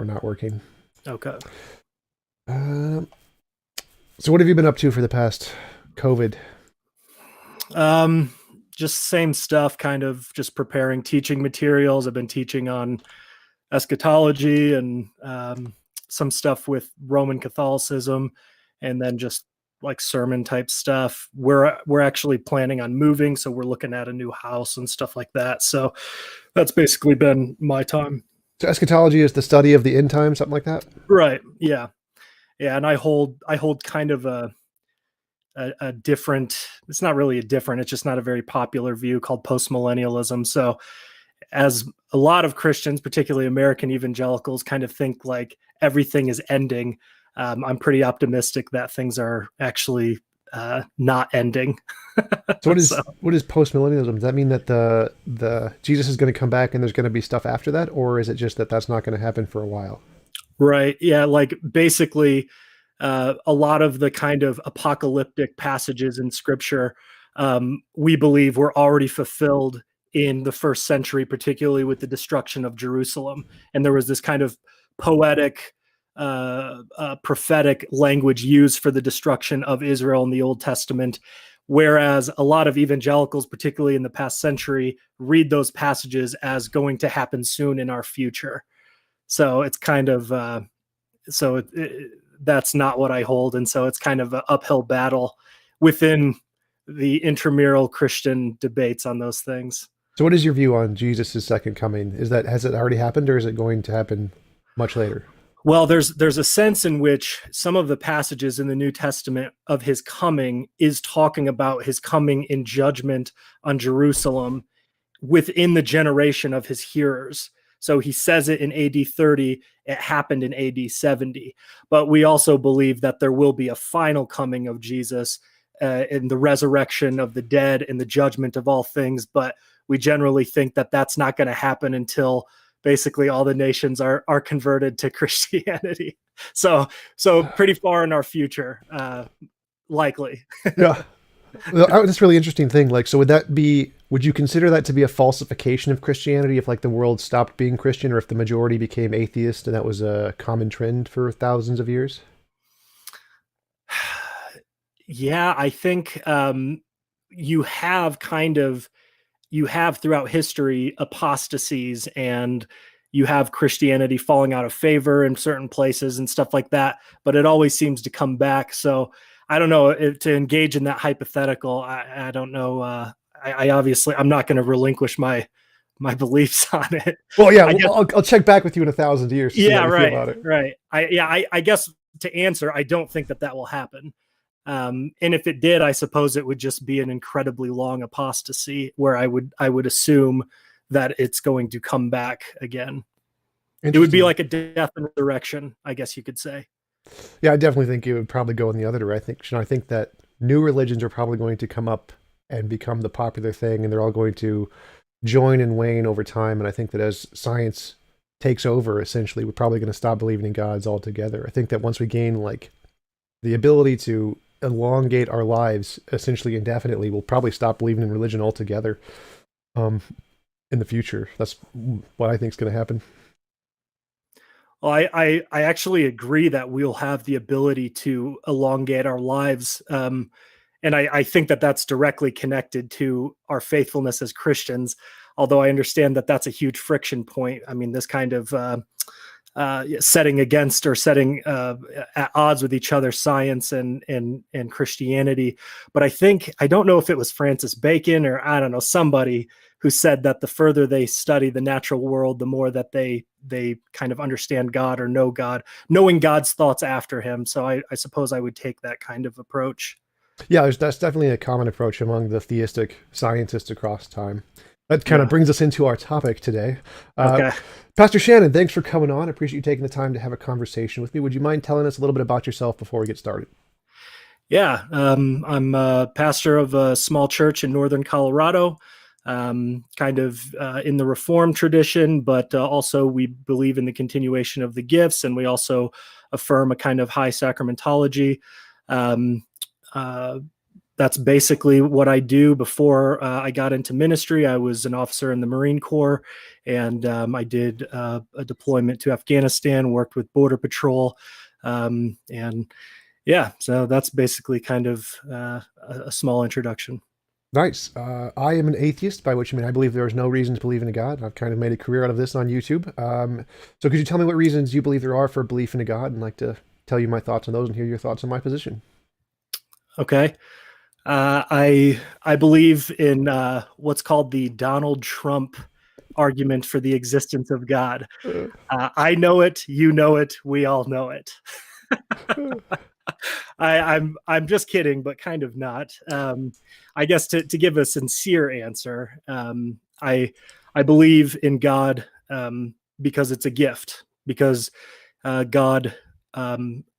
or not working. Okay. Um, so what have you been up to for the past COVID? Um, just same stuff, kind of just preparing teaching materials. I've been teaching on eschatology and some stuff with Roman Catholicism, and then just like sermon type stuff. We're actually planning on moving, so we're looking at a new house and stuff like that. So that's basically been my time. So eschatology is the study of the end time, something like that? Right. Yeah. Yeah. And I hold kind of a different, it's not really a different, it's just not a very popular view called postmillennialism. So as a lot of Christians, particularly American evangelicals, kind of think like everything is ending, I'm pretty optimistic that things are actually not ending. So So what is post millennialism? Does that mean that the Jesus is going to come back and there's going to be stuff after that, or is it just that that's not going to happen for a while? right, yeah, like basically a lot of the kind of apocalyptic passages in Scripture, we believe were already fulfilled in the first century, particularly with the destruction of Jerusalem. And there was this kind of poetic, prophetic language used for the destruction of Israel in the Old Testament. Whereas a lot of evangelicals, particularly in the past century, read those passages as going to happen soon in our future. So it's kind of so that's not what I hold, and so it's kind of an uphill battle within the intramural Christian debates on those things. So what is your view on Jesus' second coming? Is that has it already happened or is it going to happen much later? Well, there's a sense in which some of the passages in the New Testament of his coming is talking about his coming in judgment on Jerusalem within the generation of his hearers. So he says it in AD 30, it happened in AD 70. But we also believe that there will be a final coming of Jesus in the resurrection of the dead and the judgment of all things. But we generally think that that's not going to happen until basically all the nations are converted to Christianity. So pretty far in our future, likely. Yeah. Well, that's a really interesting thing. Like, so would you consider that to be a falsification of Christianity if like the world stopped being Christian or if the majority became atheist and that was a common trend for thousands of years? Yeah, I think you have kind of you have throughout history apostasies, and you have Christianity falling out of favor in certain places and stuff like that, but it always seems to come back. So I don't know if to engage in that hypothetical. I don't know. I obviously I'm not going to relinquish my beliefs on it. Well, yeah, I guess. I'll check back with you in 1,000 years to see how Yeah, you feel right, about it. right. I guess to answer, I don't think that that will happen. And if it did, I suppose it would just be an incredibly long apostasy where I would assume that it's going to come back again. It would be Interesting. like a death and resurrection, I guess you could say. Yeah, I definitely think it would probably go in the other direction. I think that new religions are probably going to come up and become the popular thing, and they're all going to join and wane over time. And I think that as science takes over, essentially, we're probably going to stop believing in gods altogether. I think that once we gain like the ability to elongate our lives essentially indefinitely, we'll probably stop believing in religion altogether. Um, in the future, that's what I think is going to happen. Well, I actually agree that we'll have the ability to elongate our lives. And I think that that's directly connected to our faithfulness as Christians. Although I understand that that's a huge friction point. I mean, this kind of setting against or setting at odds with each other, science and Christianity. But I don't know if it was Francis Bacon or I don't know somebody who said that the further they study the natural world, the more that they kind of understand God or know God, knowing God's thoughts after him. So I suppose I would take that kind of approach. Yeah, that's definitely a common approach among the theistic scientists across time. That kind of Yeah. brings us into our topic today. Uh, Okay. Pastor Shannon, thanks for coming on. I appreciate you taking the time to have a conversation with me. Would you mind telling us a little bit about yourself before we get started? Yeah, I'm a pastor of a small church in northern Colorado, kind of in the Reformed tradition, but also we believe in the continuation of the gifts, and we also affirm a kind of high sacramentology. Um, uh, that's basically what I do. Before I got into ministry, I was an officer in the Marine Corps, and I did a deployment to Afghanistan, worked with Border Patrol, and yeah, so that's basically kind of a small introduction. Nice. I am an atheist, by which I mean I believe there is no reason to believe in a God. I've kind of made a career out of this on YouTube. So could you tell me what reasons you believe there are for belief in a God, and like to tell you my thoughts on those and hear your thoughts on my position? Okay. I believe in what's called the Donald Trump argument for the existence of God. Uh, I know it, you know it, we all know it. I'm just kidding, but kind of not. I guess to give a sincere answer, I believe in God because it's a gift. Because God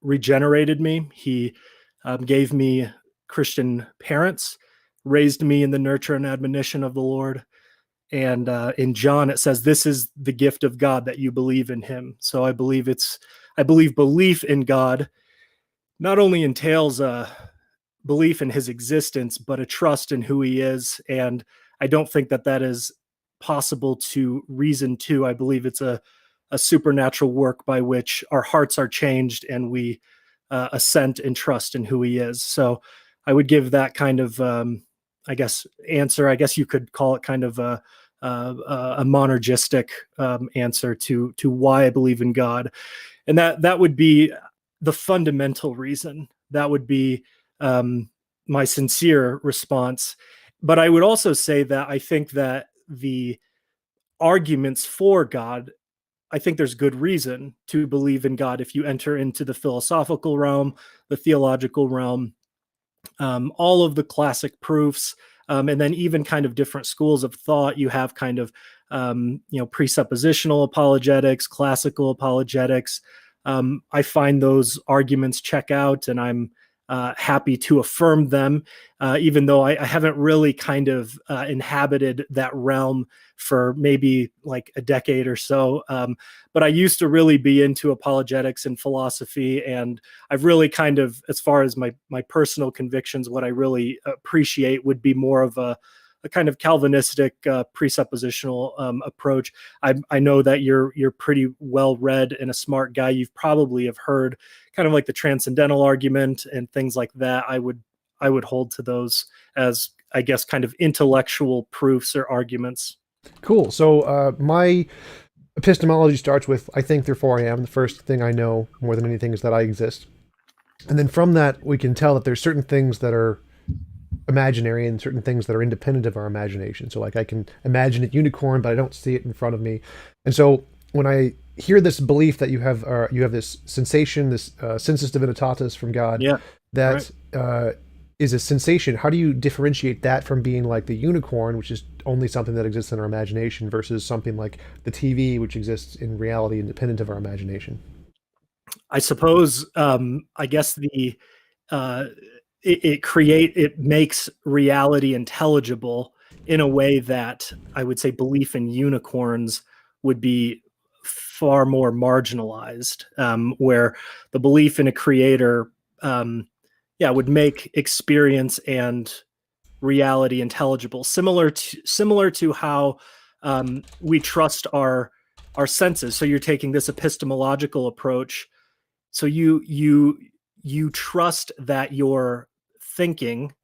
regenerated me. He gave me Christian parents, raised me in the nurture and admonition of the Lord. And in John, it says, "This is the gift of God that you believe in Him." So I believe belief in God not only entails a belief in his existence, but a trust in who he is. And I don't think that that is possible to reason to. I believe it's a supernatural work by which our hearts are changed and we assent and trust in who he is. So I would give that kind of, I guess, answer. I guess you could call it kind of a monergistic answer to why I believe in God, and that would be the fundamental reason. That would be my sincere response. But I would also say that I think that the arguments for God, I think there's good reason to believe in God if you enter into the philosophical realm, the theological realm, all of the classic proofs, and then even kind of different schools of thought. You have kind of presuppositional apologetics, classical apologetics. I find those arguments check out, and I'm happy to affirm them, even though I haven't really kind of inhabited that realm for maybe like a decade or so. But I used to really be into apologetics and philosophy, and I've really kind of, as far as my personal convictions, what I really appreciate would be more of a kind of Calvinistic presuppositional approach. I know that you're pretty well read and a smart guy. You've probably have heard kind of like the transcendental argument and things like that. I would hold to those as, I guess, kind of intellectual proofs or arguments. cool. So my epistemology starts with I think therefore I am. The first thing I know more than anything is that I exist. And then from that we can tell that there's certain things that are imaginary and certain things that are independent of our imagination. So like I can imagine a unicorn, but I don't see it in front of me. And so when I hear this belief that you have this sensation, this sensus divinitatis from God, Yeah, that right. is a sensation. How do you differentiate that from being like the unicorn, which is only something that exists in our imagination, versus something like the TV, which exists in reality, independent of our imagination? I suppose I guess the uh, it makes reality intelligible in a way that I would say belief in unicorns would be far more marginalized, where the belief in a creator, yeah, would make experience and reality intelligible, similar to how we trust our senses. So you're taking this epistemological approach, so you trust that your thinking,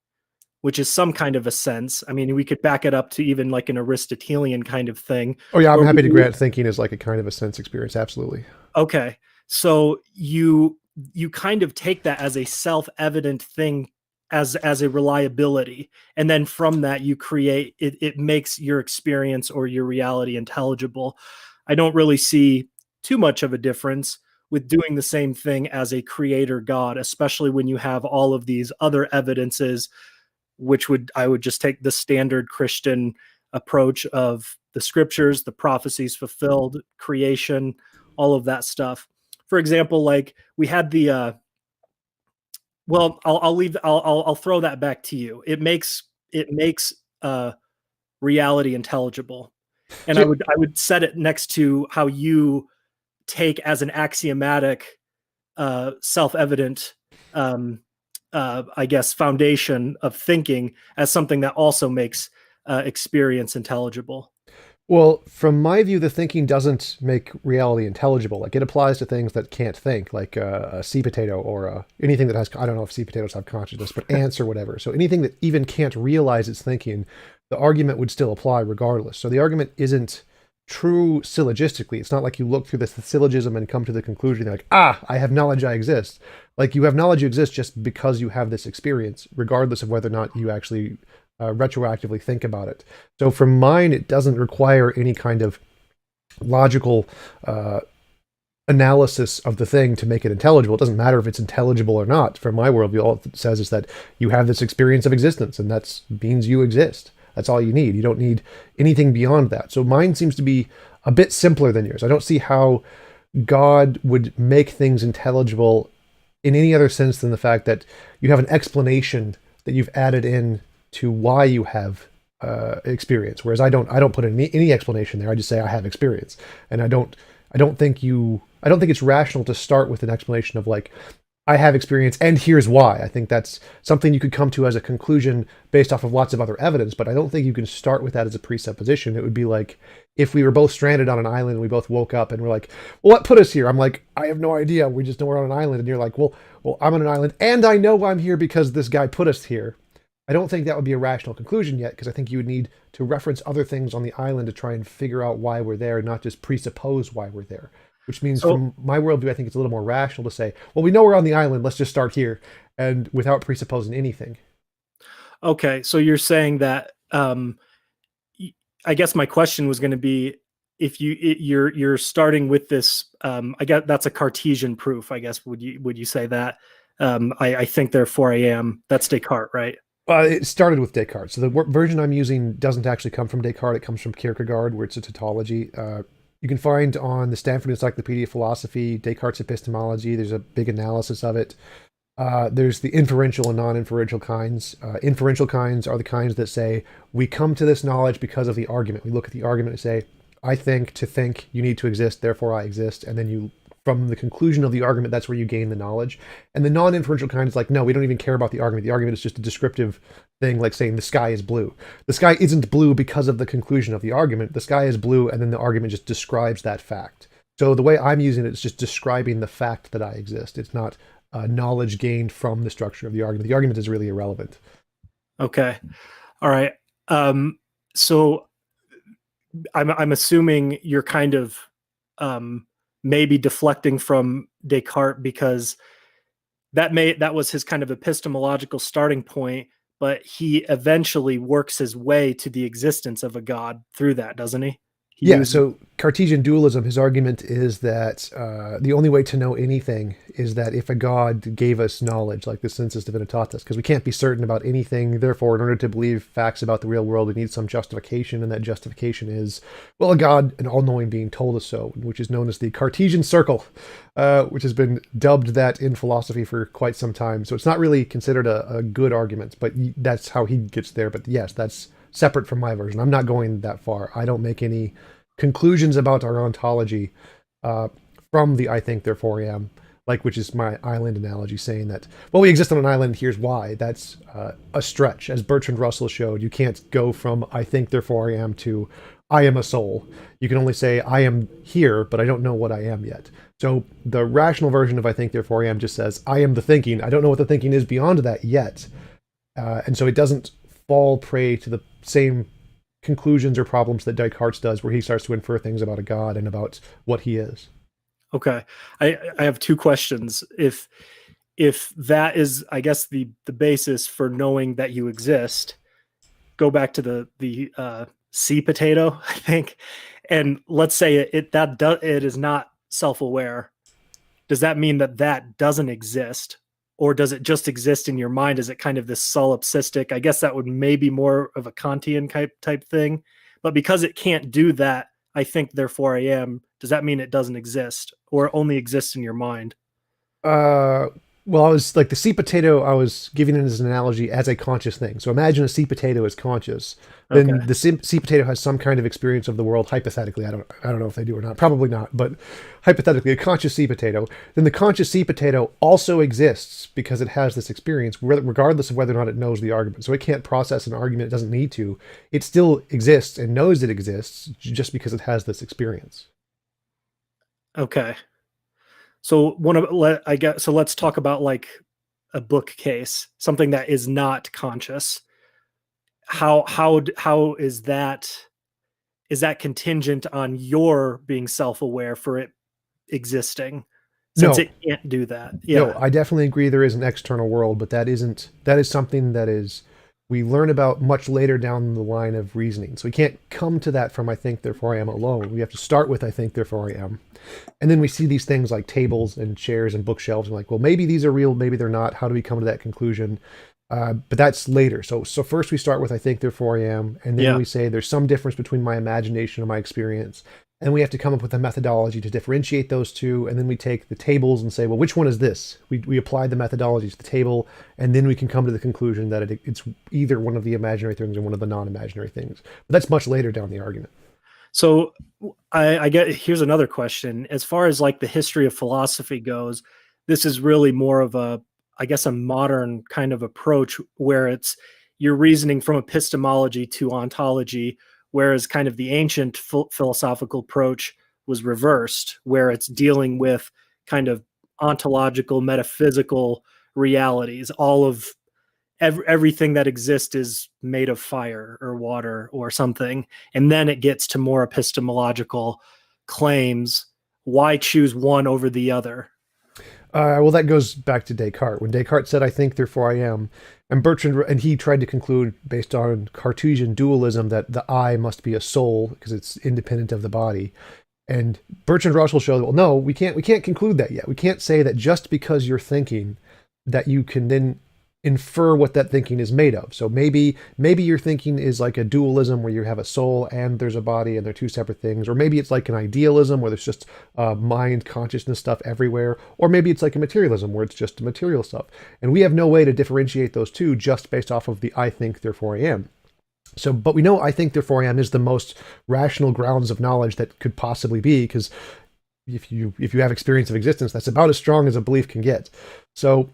which is some kind of a sense. I mean, we could back it up to even like an Aristotelian kind of thing, Oh yeah, I'm where we happy to believe, grant thinking is like a kind of a sense experience. Absolutely. okay, so you kind of take that as a self-evident thing, as a reliability, and then from that you create it. It makes your experience or your reality intelligible. I don't really see too much of a difference with doing the same thing as a creator God, especially when you have all of these other evidences, which would I would just take the standard Christian approach of the scriptures, the prophecies fulfilled, creation, all of that stuff. For example, like we had the well, I'll leave. I'll throw that back to you. It makes uh, reality intelligible, and So I would set it next to how you take as an axiomatic, self evident, um, I guess, foundation of thinking as something that also makes experience intelligible. Well, from my view, the thinking doesn't make reality intelligible. Like it applies to things that can't think, like a sea potato or anything that has, I don't know if sea potatoes have consciousness, but ants or whatever. So anything that even can't realize its thinking, the argument would still apply regardless. So the argument isn't true syllogistically. It's not like you look through this syllogism and come to the conclusion like, ah, I have knowledge, I exist. Like you have knowledge, you exist just because you have this experience, regardless of whether or not you actually retroactively think about it. So for mine, it doesn't require any kind of logical analysis of the thing to make it intelligible. It doesn't matter if it's intelligible or not. From my worldview, all it says is that you have this experience of existence, and that means you exist. That's all you need. You don't need anything beyond that. So mine seems to be a bit simpler than yours. I don't see how God would make things intelligible in any other sense than the fact that you have an explanation that you've added in to why you have experience. Whereas I don't put any explanation there. I just say I have experience, and I don't think it's rational to start with an explanation of like I have experience and here's why. I think that's something you could come to as a conclusion based off of lots of other evidence, but I don't think you can start with that as a presupposition. It would be like if we were both stranded on an island and we both woke up and we're like, well, what put us here? I'm like, I have no idea. We just know we're on an island. And you're like, well, I'm on an island and I know I'm here because this guy put us here. I don't think that would be a rational conclusion yet, because I think you would need to reference other things on the island to try and figure out why we're there, not just presuppose why we're there. Which means, So, from my worldview, I think it's a little more rational to say, well, we know we're on the island, let's just start here, and without presupposing anything. okay, so you're saying that I guess my question was going to be if you're starting with this I guess that's a Cartesian proof, I guess. Would you say that I think therefore I am, that's Descartes, right? It started with Descartes. So the version I'm using doesn't actually come from Descartes. It comes from Kierkegaard, where it's a tautology. You can find on the Stanford Encyclopedia of Philosophy, Descartes' epistemology. There's a big analysis of it. There's the inferential and non-inferential kinds. Inferential kinds are the kinds that say, we come to this knowledge because of the argument. We look at the argument and say, I think to think you need to exist, therefore I exist. And then you, from the conclusion of the argument, that's where you gain the knowledge. And the non-inferential kind is like, no, we don't even care about the argument. The argument is just a descriptive thing, like saying the sky is blue. The sky isn't blue because of the conclusion of the argument. The sky is blue, and then the argument just describes that fact. So the way I'm using it is just describing the fact that I exist. It's not knowledge gained from the structure of the argument. The argument is really irrelevant. Okay. All right. So I'm assuming you're kind of maybe deflecting from Descartes, because that was his kind of epistemological starting point, but he eventually works his way to the existence of a god through that, doesn't he? He Yeah, uses so Cartesian dualism, his argument is that the only way to know anything is that if a god gave us knowledge, like the sensus divinitatis, because we can't be certain about anything. Therefore, in order to believe facts about the real world, we need some justification, and that justification is, well, a god, an all-knowing being, told us so, which is known as the Cartesian circle, which has been dubbed that in philosophy for quite some time. So it's not really considered a good argument, but that's how he gets there. But yes, that's separate from my version. I'm not going that far. I don't make any conclusions about our ontology from the I think therefore I am, like, which is my island analogy, saying that, well, we exist on an island, here's why. That's a stretch. As Bertrand Russell showed, you can't go from I think therefore I am to I am a soul. You can only say I am here, but I don't know what I am yet. So the rational version of I think therefore I am just says I am the thinking. I don't know what the thinking is beyond that yet. And so it doesn't fall prey to the same conclusions or problems that Descartes does, where he starts to infer things about a god and about what he is. Okay. I have two questions. If that is, I guess, the basis for knowing that you exist, go back to the sea potato, I think, and let's say it is not self-aware. Does that mean that doesn't exist, or does it just exist in your mind? Is it kind of this solipsistic? I guess that would maybe more of a Kantian type thing. But because it can't do that, I think therefore I am. Does that mean it doesn't exist, or only exists in your mind? Uh, Well, I was like the seed potato, I was giving it as an analogy as a conscious thing. So imagine a seed potato is conscious. Okay. Then the seed potato has some kind of experience of the world, hypothetically. I don't know if they do or not. Probably not, but hypothetically, a conscious seed potato. Then the conscious seed potato also exists because it has this experience, regardless of whether or not it knows the argument. So it can't process an argument it doesn't need to. It still exists and knows it exists just because it has this experience. Okay. So I guess so let's talk about like a bookcase, something that is not conscious. How is that contingent on your being self-aware for it existing since No, it can't do that? no, Yeah. I definitely agree there is an external world, but that is something that is we learn about much later down the line of reasoning. So we can't come to that from I think therefore I am alone. We have to start with I think therefore I am. And then we see these things like tables and chairs and bookshelves and like, well, maybe these are real, maybe they're not. How do we come to that conclusion? But that's later. So first we start with I think therefore I am, and then Yeah. we say there's some difference between my imagination and my experience, and we have to come up with a methodology to differentiate those two, and then we take the tables and say, well, which one is this? We apply the methodology to the table, and then we can come to the conclusion that it's either one of the imaginary things or one of the non-imaginary things. But that's much later down the argument. So I get here's another question. As far as like the history of philosophy goes, this is really more of a, I guess, a modern kind of approach where it's you're reasoning from epistemology to ontology, whereas kind of the ancient philosophical approach was reversed, where it's dealing with kind of ontological, metaphysical realities. All of everything that exists is made of fire or water or something, and then it gets to more epistemological claims. Why choose one over the other? Well, that goes back to Descartes. When Descartes said, "I think, therefore I am," and he tried to conclude based on Cartesian dualism that the I must be a soul because it's independent of the body. And Bertrand Russell showed, well, no, we can't conclude that yet. We can't say that just because you're thinking that you can then infer what that thinking is made of. So maybe your thinking is like a dualism where you have a soul and there's a body and they're two separate things, or maybe it's like an idealism where there's just mind consciousness stuff everywhere, or maybe it's like a materialism where it's just material stuff. And we have no way to differentiate those two just based off of the I think therefore I am. So, but we know I think therefore I am is the most rational grounds of knowledge that could possibly be, because if you have experience of existence, that's about as strong as a belief can get. So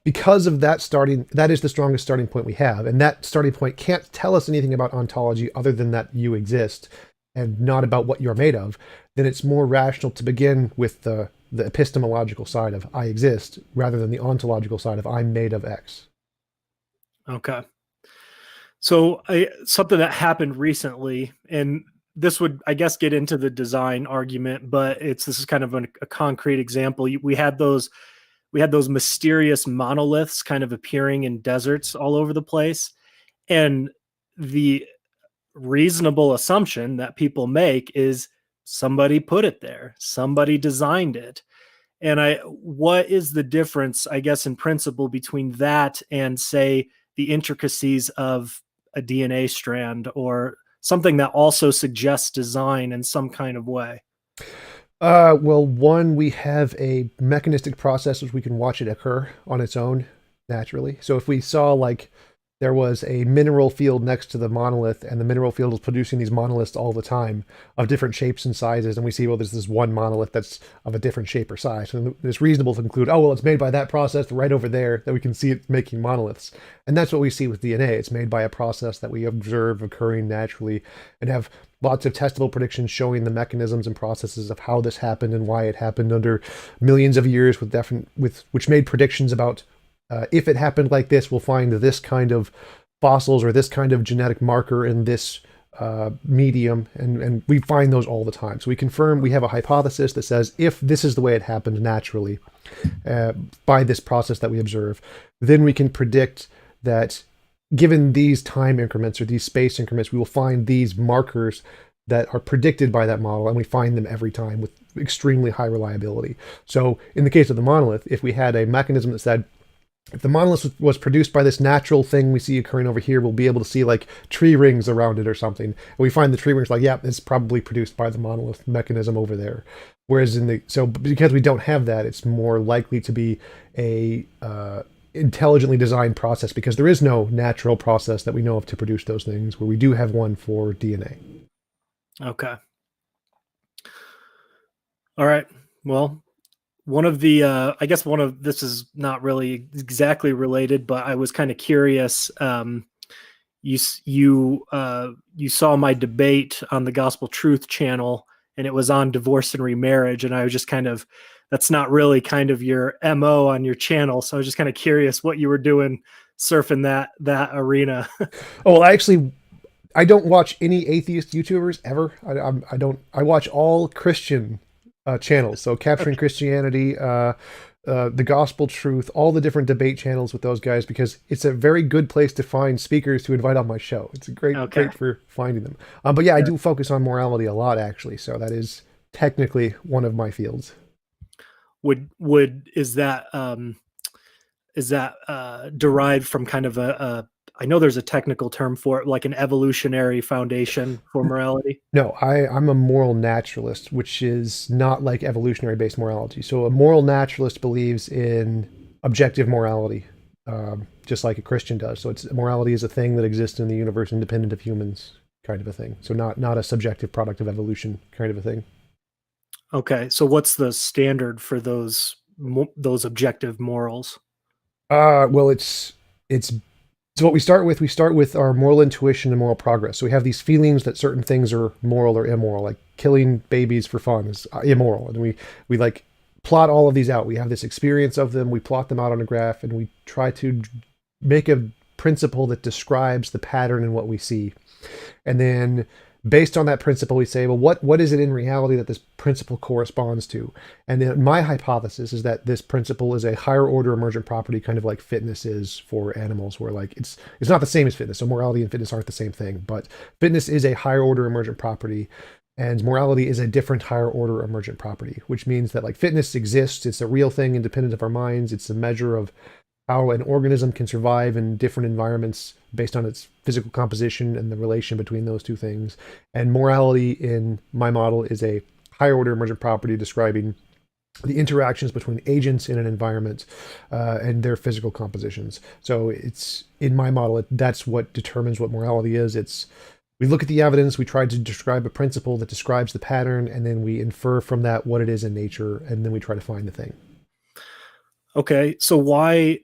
because of that that is the strongest starting point we have, and that starting point can't tell us anything about ontology other than that you exist and not about what you're made of. Then it's more rational to begin with the epistemological side of I exist rather than the ontological side of I'm made of X. Okay. So something that happened recently, and this would, I guess, get into the design argument, but this is kind of a concrete example. We had those mysterious monoliths kind of appearing in deserts all over the place, and the reasonable assumption that people make is somebody put it there, somebody designed it. And what is the difference, I guess, in principle between that and, say, the intricacies of a DNA strand or something that also suggests design in some kind of way? Well, one, we have a mechanistic process which we can watch it occur on its own naturally. So if we saw like there was a mineral field next to the monolith and the mineral field is producing these monoliths all the time of different shapes and sizes, and we see, well, there's this one monolith that's of a different shape or size. So it's reasonable to conclude, oh, well, it's made by that process right over there that we can see it making monoliths. And that's what we see with DNA. It's made by a process that we observe occurring naturally and have lots of testable predictions showing the mechanisms and processes of how this happened and why it happened under millions of years which made predictions about if it happened like this, we'll find this kind of fossils or this kind of genetic marker in this medium, and we find those all the time. So we have a hypothesis that says if this is the way it happened naturally by this process that we observe, then we can predict that given these time increments or these space increments, we will find these markers that are predicted by that model, and we find them every time with extremely high reliability. So in the case of the monolith, if we had a mechanism that said, if the monolith was produced by this natural thing we see occurring over here, we'll be able to see like tree rings around it or something. And we find the tree rings like, yeah, it's probably produced by the monolith mechanism over there. Whereas because we don't have that, it's more likely to be a intelligently designed process, because there is no natural process that we know of to produce those things, where we do have one for DNA. Okay. All right. Well, one of the I guess one of this is not really exactly related, but I was kind of curious. You saw my debate on the Gospel Truth channel, and it was on divorce and remarriage, and I was just kind of, that's not really kind of your MO on your channel, so I was just kind of curious what you were doing surfing that arena. Oh, well, I don't watch any atheist YouTubers ever. I don't. I watch all Christian channels. So capturing Christianity, the Gospel Truth, all the different debate channels with those guys, because it's a very good place to find speakers to invite on my show. It's great for finding them. But yeah, I do focus on morality a lot, actually. So that is technically one of my fields. Is that derived from kind of I know there's a technical term for it, like an evolutionary foundation for morality? No, I'm a moral naturalist, which is not like evolutionary based morality. So a moral naturalist believes in objective morality, just like a Christian does. So morality is a thing that exists in the universe, independent of humans, kind of a thing. So not a subjective product of evolution, kind of a thing. Okay, so what's the standard for those objective morals? Well, it's so what we start with our moral intuition and moral progress. So we have these feelings that certain things are moral or immoral, like killing babies for fun is immoral, and we like plot all of these out. We have this experience of them, we plot them out on a graph, and we try to make a principle that describes the pattern in what we see. And then based on that principle, we say, well, what is it in reality that this principle corresponds to? And then my hypothesis is that this principle is a higher order emergent property, kind of like fitness is for animals, where like it's not the same as fitness. So morality and fitness aren't the same thing, but fitness is a higher order emergent property, and morality is a different higher order emergent property, which means that like fitness exists, it's a real thing independent of our minds, it's a measure of how an organism can survive in different environments based on its physical composition and the relation between those two things. And morality in my model is a higher order emergent property describing the interactions between agents in an environment and their physical compositions. So it's in my model, that's what determines what morality is. We look at the evidence, we try to describe a principle that describes the pattern, and then we infer from that what it is in nature, and then we try to find the thing. Okay, so why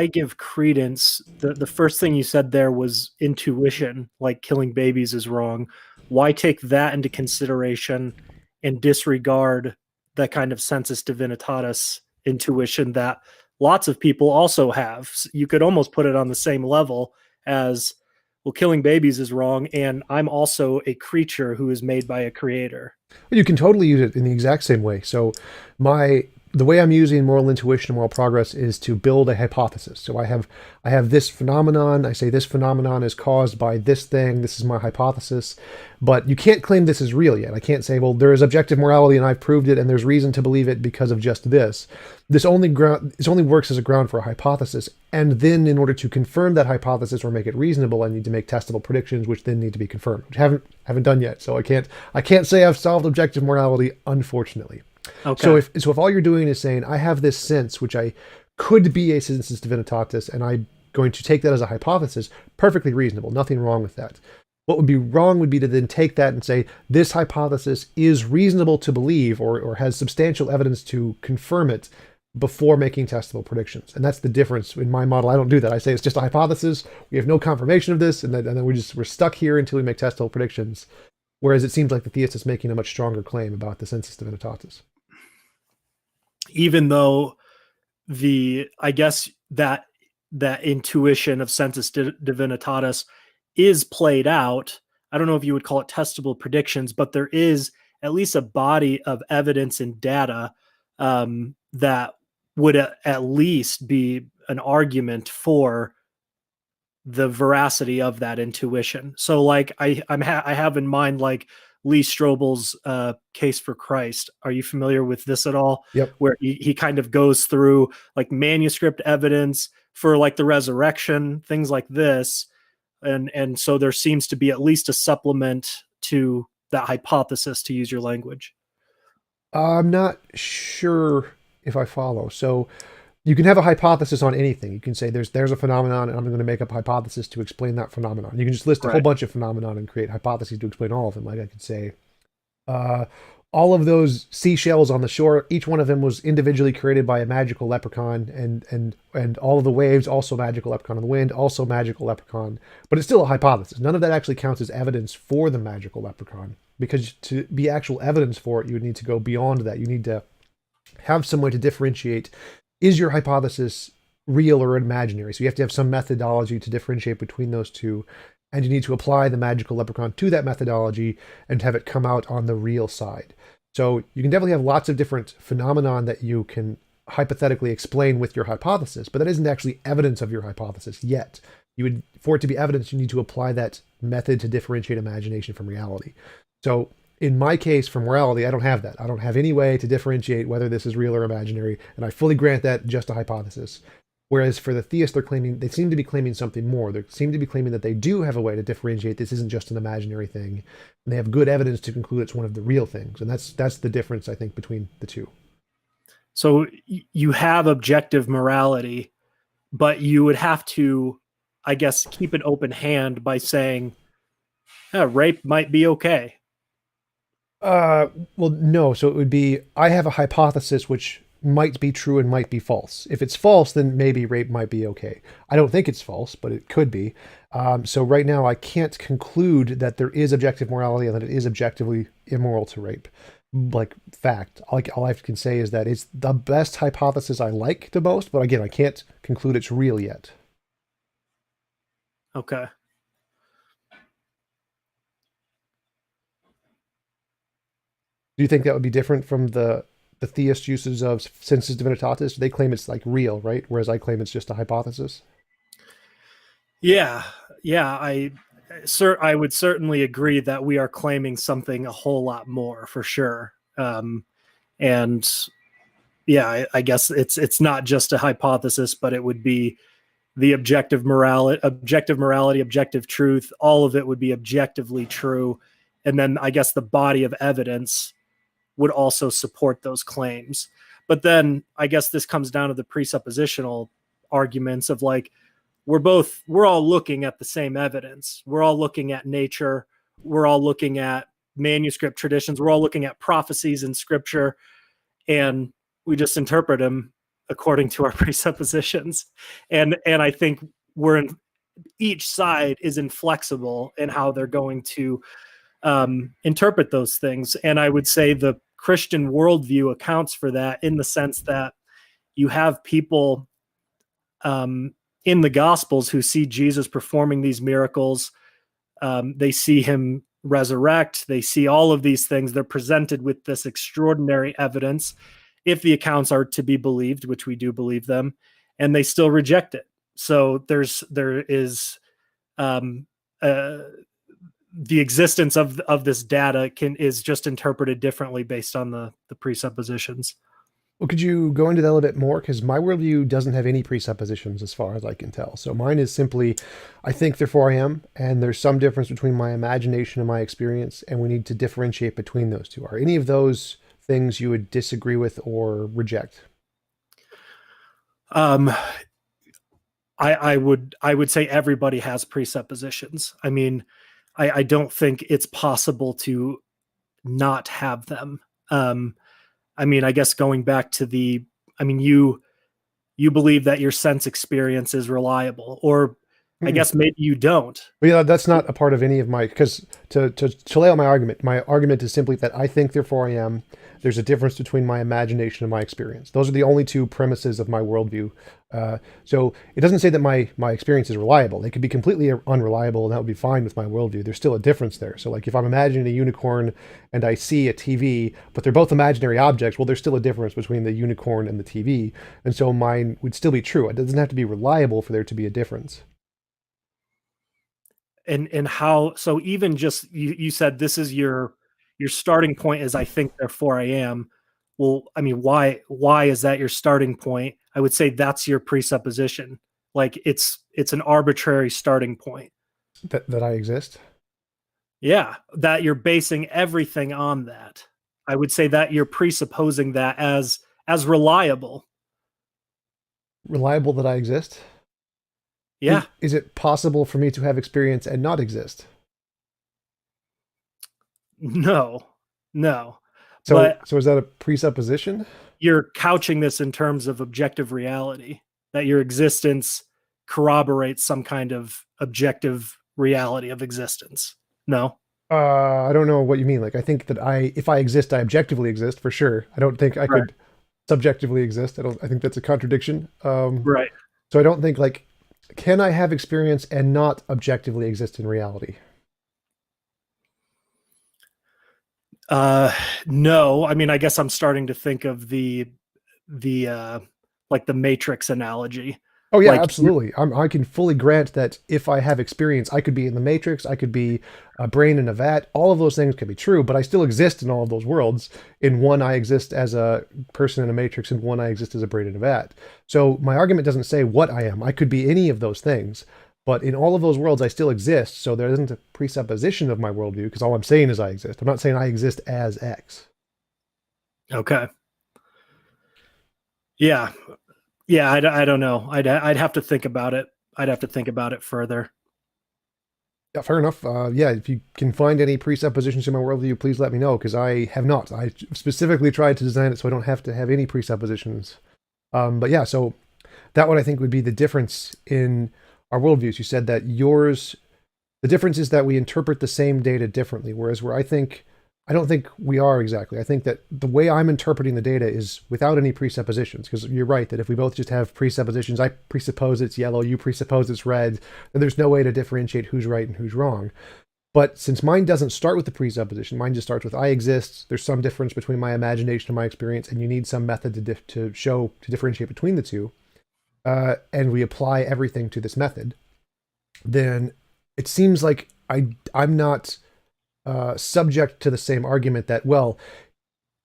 give credence? The first thing you said there was intuition, like killing babies is wrong. Why take that into consideration and disregard that kind of sensus divinitatis intuition that lots of people also have? You could almost put it on the same level as, well, killing babies is wrong, and I'm also a creature who is made by a creator. You can totally use it in the exact same way. So the way I'm using moral intuition and moral progress is to build a hypothesis. So I have this phenomenon. I say this phenomenon is caused by this thing. This is my hypothesis. But you can't claim this is real yet. I can't say, well, there is objective morality and I've proved it and there's reason to believe it because of just this. This only works as a ground for a hypothesis. And then in order to confirm that hypothesis or make it reasonable, I need to make testable predictions, which then need to be confirmed, which I haven't done yet. So I can't say I've solved objective morality, unfortunately. Okay. So if all you're doing is saying, I have this sense, which I could be a sensus divinitatis, and I'm going to take that as a hypothesis, perfectly reasonable, nothing wrong with that. What would be wrong would be to then take that and say, this hypothesis is reasonable to believe or has substantial evidence to confirm it before making testable predictions. And that's the difference in my model. I don't do that. I say it's just a hypothesis. We have no confirmation of this. And then we're stuck here until we make testable predictions. Whereas it seems like the theist is making a much stronger claim about the sensus divinitatis. Even though I guess that intuition of sensus divinitatis is played out, I don't know if you would call it testable predictions, but there is at least a body of evidence and data that would at least be an argument for the veracity of that intuition. So like I have in mind, like Lee Strobel's Case for Christ. Are you familiar with this at all? Yep. Where he kind of goes through like manuscript evidence for like the resurrection, things like this. And so there seems to be at least a supplement to that hypothesis, to use your language. I'm not sure if I follow. So you can have a hypothesis on anything. You can say there's a phenomenon, and I'm going to make up a hypothesis to explain that phenomenon. You can just list a whole Right. bunch of phenomenon and create hypotheses to explain all of them. Like I could say, uh, all of those seashells on the shore, each one of them was individually created by a magical leprechaun, and all of the waves also magical leprechaun on the wind, also magical leprechaun. But it's still a hypothesis. None of that actually counts as evidence for the magical leprechaun, because to be actual evidence for it, you would need to go beyond that. You need to have some way to differentiate, is your hypothesis real or imaginary? So you have to have some methodology to differentiate between those two, and you need to apply the magical leprechaun to that methodology and have it come out on the real side. So you can definitely have lots of different phenomenon that you can hypothetically explain with your hypothesis, but that isn't actually evidence of your hypothesis yet. For it to be evidence, you need to apply that method to differentiate imagination from reality. So in my case, for morality, I don't have that. I don't have any way to differentiate whether this is real or imaginary, and I fully grant that just a hypothesis. Whereas for the theists, they seem to be claiming something more. They seem to be claiming that they do have a way to differentiate this isn't just an imaginary thing, and they have good evidence to conclude it's one of the real things. And that's the difference, I think, between the two. So you have objective morality, but you would have to, I guess, keep an open hand by saying, rape might be okay. Well, no. So it would be, I have a hypothesis which might be true and might be false. If it's false, then maybe rape might be okay. I don't think it's false, but it could be. So right now, I can't conclude that there is objective morality and that it is objectively immoral to rape. Like fact, all I can say is that it's the best hypothesis I like the most, but again, I can't conclude it's real yet. Okay. Do you think that would be different from the theist uses of sensus divinitatis? They claim it's like real, right? Whereas I claim it's just a hypothesis. Yeah. Yeah. I would certainly agree that we are claiming something a whole lot more for sure. And yeah, I guess it's not just a hypothesis, but it would be the objective morality, objective truth. All of it would be objectively true. And then I guess the body of evidence would also support those claims. But then I guess this comes down to the presuppositional arguments of like, we're all looking at the same evidence. We're all looking at nature. We're all looking at manuscript traditions. We're all looking at prophecies in scripture, and we just interpret them according to our presuppositions. And I think each side is inflexible in how they're going to interpret those things. And I would say the Christian worldview accounts for that in the sense that you have people in the Gospels who see Jesus performing these miracles. They see him resurrect. They see all of these things. They're presented with this extraordinary evidence, if the accounts are to be believed, which we do believe them, and they still reject it. So there is the existence of this data is just interpreted differently based on the presuppositions. Well, could you go into that a little bit more? Because my worldview doesn't have any presuppositions as far as I can tell. So mine is simply, I think, therefore I am, and there's some difference between my imagination and my experience, and we need to differentiate between those two. Are any of those things you would disagree with or reject? I would say everybody has presuppositions. I mean, I don't think it's possible to not have them. I mean, I guess going back to you believe that your sense experience is reliable, or I guess maybe you don't. But yeah, that's not a part of any of my, because to lay out my argument is simply that I think, therefore I am. There's a difference between my imagination and my experience. Those are the only two premises of my worldview. So it doesn't say that my experience is reliable. They could be completely unreliable, and that would be fine with my worldview. There's still a difference there. So like if I'm imagining a unicorn and I see a TV, but they're both imaginary objects, well, there's still a difference between the unicorn and the TV. And so mine would still be true. It doesn't have to be reliable for there to be a difference. And how, so even just, you said this is your your starting point is I think, therefore I am. Well, I mean, why is that your starting point? I would say that's your presupposition. Like it's an arbitrary starting point. That I exist. Yeah, that you're basing everything on that. I would say that you're presupposing that as reliable. Reliable that I exist. Yeah. Is it possible for me to have experience and not exist? No. No. So But so is that a presupposition? you're couching this in terms of objective reality, that your existence corroborates some kind of objective reality of existence. No? I don't know what you mean. Like I think that if I exist, I objectively exist for sure. I don't think I Right. could subjectively exist. I think that's a contradiction. Right. So I don't think like, can I have experience and not objectively exist in reality? Uh no, I mean I guess I'm starting to think of the like the Matrix analogy. Oh yeah, Like absolutely. I can fully grant that if I have experience, I could be in the Matrix, I could be a brain in a vat. All of those things can be true, but I still exist in all of those worlds. In one, I exist as a person in a Matrix, in one, I exist as a brain in a vat. So my argument doesn't say what I am. I could be any of those things, but in all of those worlds, I still exist. So there isn't a presupposition of my worldview because all I'm saying is I exist. I'm not saying I exist as X. okay. Yeah. Yeah, I don't know. I'd have to think about it. I'd have to think about it further. Yeah, fair enough. Yeah, if you can find any presuppositions in my worldview, please let me know because I have not. I specifically tried to design it so I don't have to have any presuppositions. But yeah, so that one I think would be the difference in our worldviews. You said that yours, the difference is that we interpret the same data differently, whereas I don't think we are exactly. I think that the way I'm interpreting the data is without any presuppositions, because you're right that if we both just have presuppositions, I presuppose it's yellow, you presuppose it's red, then there's no way to differentiate who's right and who's wrong. But since mine doesn't start with the presupposition, mine just starts with I exist. There's some difference between my imagination and my experience, and you need some method to differentiate between the two. And we apply everything to this method. Then it seems like I'm not subject to the same argument that, well,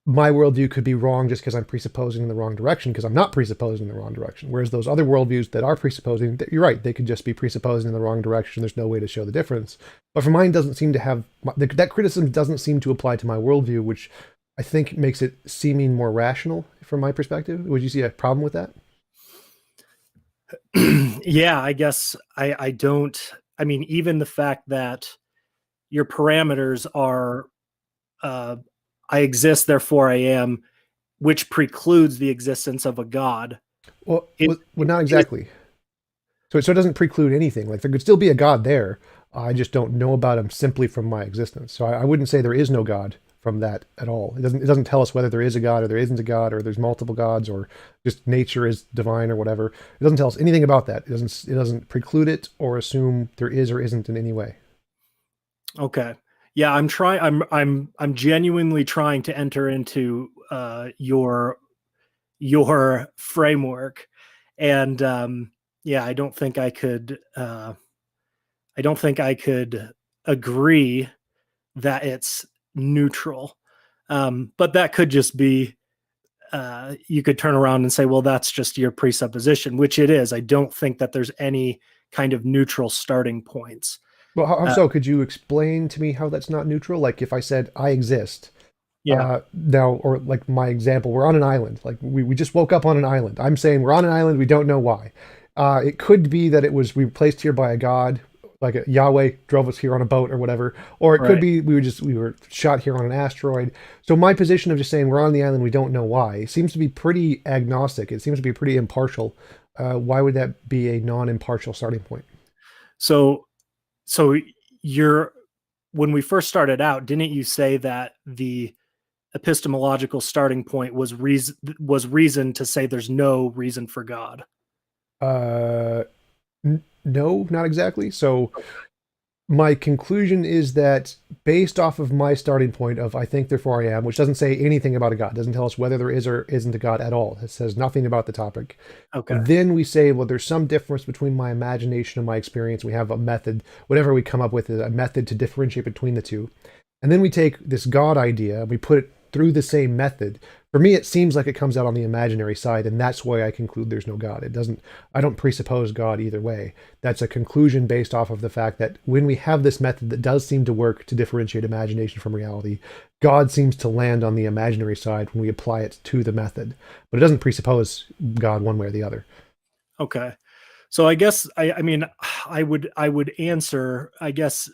my worldview could be wrong just because I'm presupposing in the wrong direction, because I'm not presupposing in the wrong direction. Whereas those other worldviews that are presupposing, that you're right, they could just be presupposing in the wrong direction. There's no way to show the difference. But for mine, doesn't seem to have that criticism doesn't seem to apply to my worldview, which I think makes it seeming more rational from my perspective. Would you see a problem with that? Yeah, I guess I don't. I mean, even the fact that your parameters are uh, I exist, therefore I am, which precludes the existence of a god. Well, It, not it exactly. So it doesn't preclude anything. Like there could still be a God there. I just don't know about him simply from my existence. So I wouldn't say there is no God from that at all. It doesn't tell us whether there is a God or there isn't a God or there's multiple gods or just nature is divine or whatever. It doesn't tell us anything about that. It doesn't preclude it or assume there is or isn't in any way. okay. Yeah, I'm trying. I'm genuinely trying to enter into your framework, and yeah, I don't think I could. I don't think I could agree that it's neutral. But that could just be, you could turn around and say, well, that's just your presupposition, which it is. I don't think that there's any kind of neutral starting points. Well, how Uh, so? Could you explain to me how that's not neutral? Like if I said I exist, yeah, now, or like my example, we're on an island. Like we just woke up on an island. I'm saying we're on an island. We don't know why. It could be that we were placed here by a god, like a Yahweh drove us here on a boat or whatever. Or it could right. be we were shot here on an asteroid. So my position of just saying we're on the island, we don't know why, seems to be pretty agnostic. It seems to be pretty impartial. Why would that be a non-impartial starting point? So, so you're, when we first started out, didn't you say that the epistemological starting point was reason to say there's no reason for God? Uh, no, not exactly. So my conclusion is that based off of my starting point of I think therefore I am, which doesn't say anything about a God, doesn't tell us whether there is or isn't a God at all. It says nothing about the topic. Okay. And then we say, well, there's some difference between my imagination and my experience. We have a method, whatever we come up with is a method to differentiate between the two. And then we take this God idea and we put it through the same method. For me, it seems like it comes out on the imaginary side, and that's why I conclude there's no God. It doesn't, I don't presuppose God either way. That's a conclusion based off of the fact that when we have this method that does seem to work to differentiate imagination from reality, God seems to land on the imaginary side when we apply it to the method. But it doesn't presuppose God one way or the other. Okay. So I guess I mean I would answer, I guess,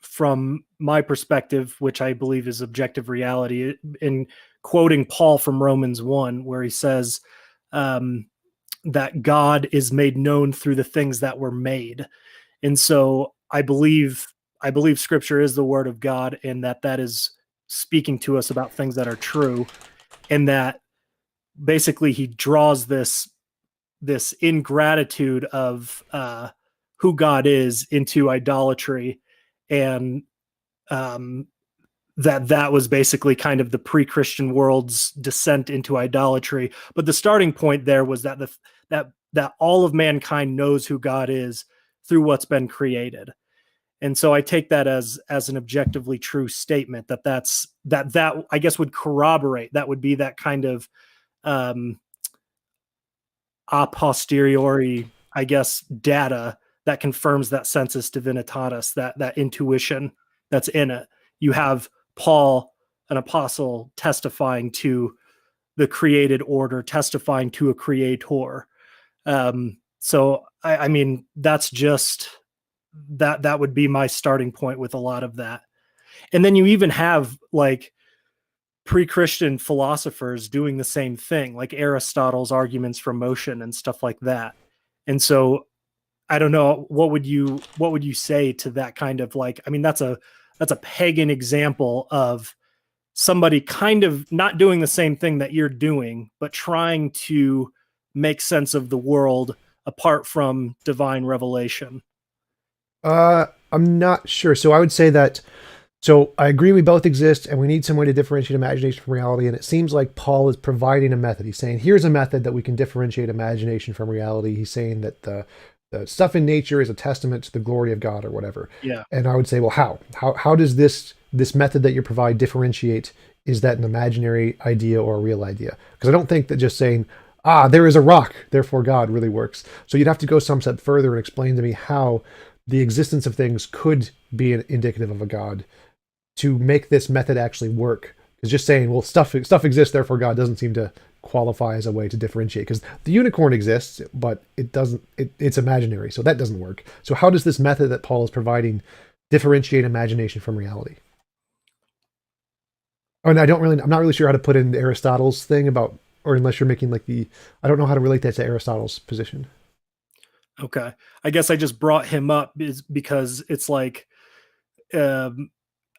from my perspective, which I believe is objective reality, in quoting Paul from Romans 1, where he says um, that God is made known through the things that were made. And so I believe scripture is the word of God, and that is speaking to us about things that are true, and that basically he draws this ingratitude of who God is into idolatry, and um, that was basically kind of the pre-Christian world's descent into idolatry. But the starting point there was that all of mankind knows who God is through what's been created. And so I take that as an objectively true statement, that I guess would corroborate, that would be that kind of um, a posteriori, I guess, data that confirms that sensus divinitatis, that intuition that's in it. You have Paul, an apostle, testifying to the created order, testifying to a creator. So I mean, that's just that would be my starting point with a lot of that. And then you even have like pre-Christian philosophers doing the same thing, like Aristotle's arguments from motion and stuff like that. And so I don't know, what would you say to that kind of, like, I mean, that's a pagan example of somebody kind of not doing the same thing that you're doing, but trying to make sense of the world apart from divine revelation. I'm not sure. So I would say that. So I agree we both exist and we need some way to differentiate imagination from reality. And it seems like Paul is providing a method. He's saying, here's a method that we can differentiate imagination from reality. He's saying that the stuff in nature is a testament to the glory of God or whatever. Yeah. And I would say, well, how does this method that you provide differentiate? Is that an imaginary idea or a real idea? Because I don't think that just saying, there is a rock, therefore God really works. So you'd have to go some step further and explain to me how the existence of things could be indicative of a God to make this method actually work. Because just saying, well, stuff exists, therefore God, doesn't seem to qualify as a way to differentiate. Because the unicorn exists, but it doesn't. It's imaginary, so that doesn't work. So how does this method that Paul is providing differentiate imagination from reality? Oh, and I'm not really sure how to put in Aristotle's thing about, or unless you're making like I don't know how to relate that to Aristotle's position. Okay. I guess I just brought him up is because it's like, um,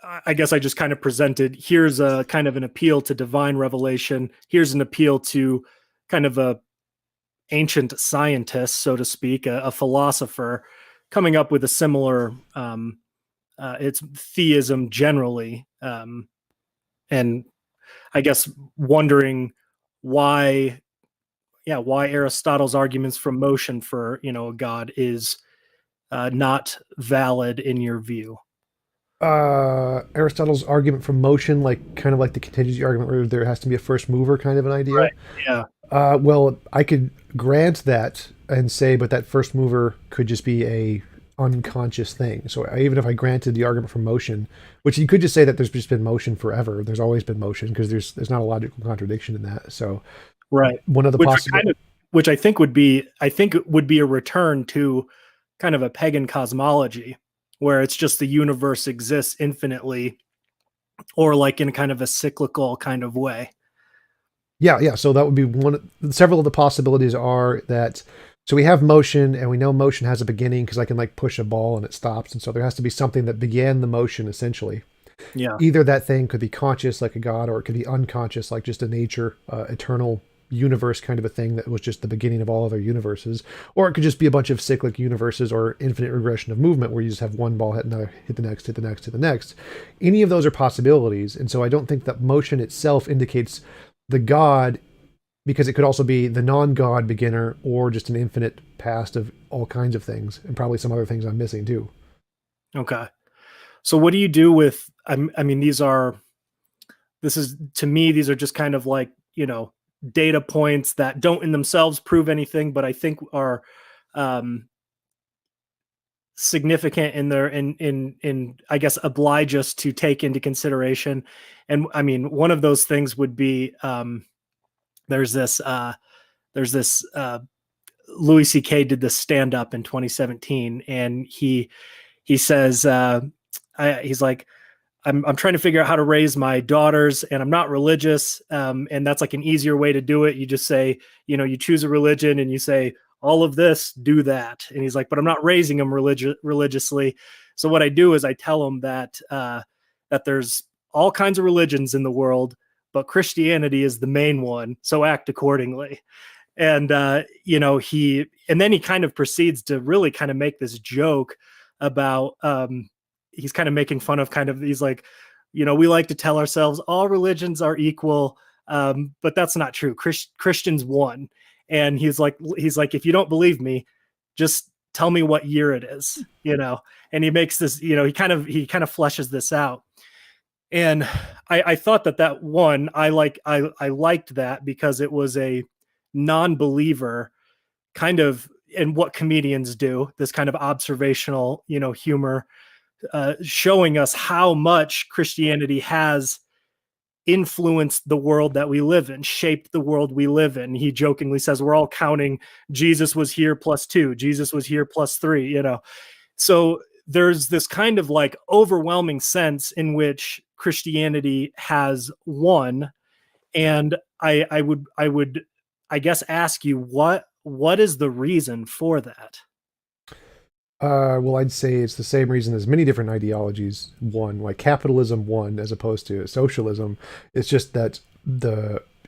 I guess I just kind of presented, here's a kind of an appeal to divine revelation. Here's an appeal to kind of a ancient scientist, so to speak, a philosopher coming up with a similar, it's theism generally. And I guess wondering why, yeah, why Aristotle's arguments from motion for, a God is not valid in your view. Aristotle's argument from motion, like kind of like the contingency argument where there has to be a first mover kind of an idea. Right. Yeah. Well, I could grant that and say, but that first mover could just be a unconscious thing. So even if I granted the argument from motion, which you could just say that there's just been motion forever, there's always been motion because there's not a logical contradiction in that. So Right. one of the Which possible, which I think would be a return to kind of a pagan cosmology where it's just the universe exists infinitely, or like in kind of a cyclical kind of way. yeah. So that would be several of the possibilities are that. So we have motion, and we know motion has a beginning because I can like push a ball and it stops, and so there has to be something that began the motion essentially. Yeah. Either that thing could be conscious like a god, or it could be unconscious like just a nature, eternal universe kind of a thing that was just the beginning of all other universes, or it could just be a bunch of cyclic universes or infinite regression of movement where you just have one ball hit another, hit the next, hit the next, hit the next. Any of those are possibilities, and so I don't think that motion itself indicates the god, because it could also be the non-god beginner or just an infinite past of all kinds of things, and probably some other things I'm missing too. Okay. So what do you do with I mean, this is, to me, these are just kind of like, data points that don't in themselves prove anything, but I think are um, significant in their in I guess oblige us to take into consideration. And I mean, one of those things would be there's this there's this Louis C.K. did this stand up in 2017, and he says he's like, I'm trying to figure out how to raise my daughters, and I'm not religious. And that's like an easier way to do it. You just say, you choose a religion and you say, all of this, do that. And he's like, but I'm not raising them religiously. So what I do is I tell them that there's all kinds of religions in the world, but Christianity is the main one. So act accordingly. And and then he kind of proceeds to really kind of make this joke about he's kind of making fun of he's like, we like to tell ourselves all religions are equal, but that's not true. Christians won. And he's like, if you don't believe me, just tell me what year it is, and he makes this, he kind of fleshes this out. And I thought that one, I liked that because it was a non-believer kind of, and what comedians do, this kind of observational, humor, showing us how much Christianity has influenced the world that we live in, shaped the world we live in. He jokingly says, we're all counting Jesus was here +2, Jesus was here +3, So there's this kind of like overwhelming sense in which Christianity has won. And I would, I guess, ask you, what is the reason for that? Well, I'd say it's the same reason as many different ideologies won, like capitalism won as opposed to socialism. It's just that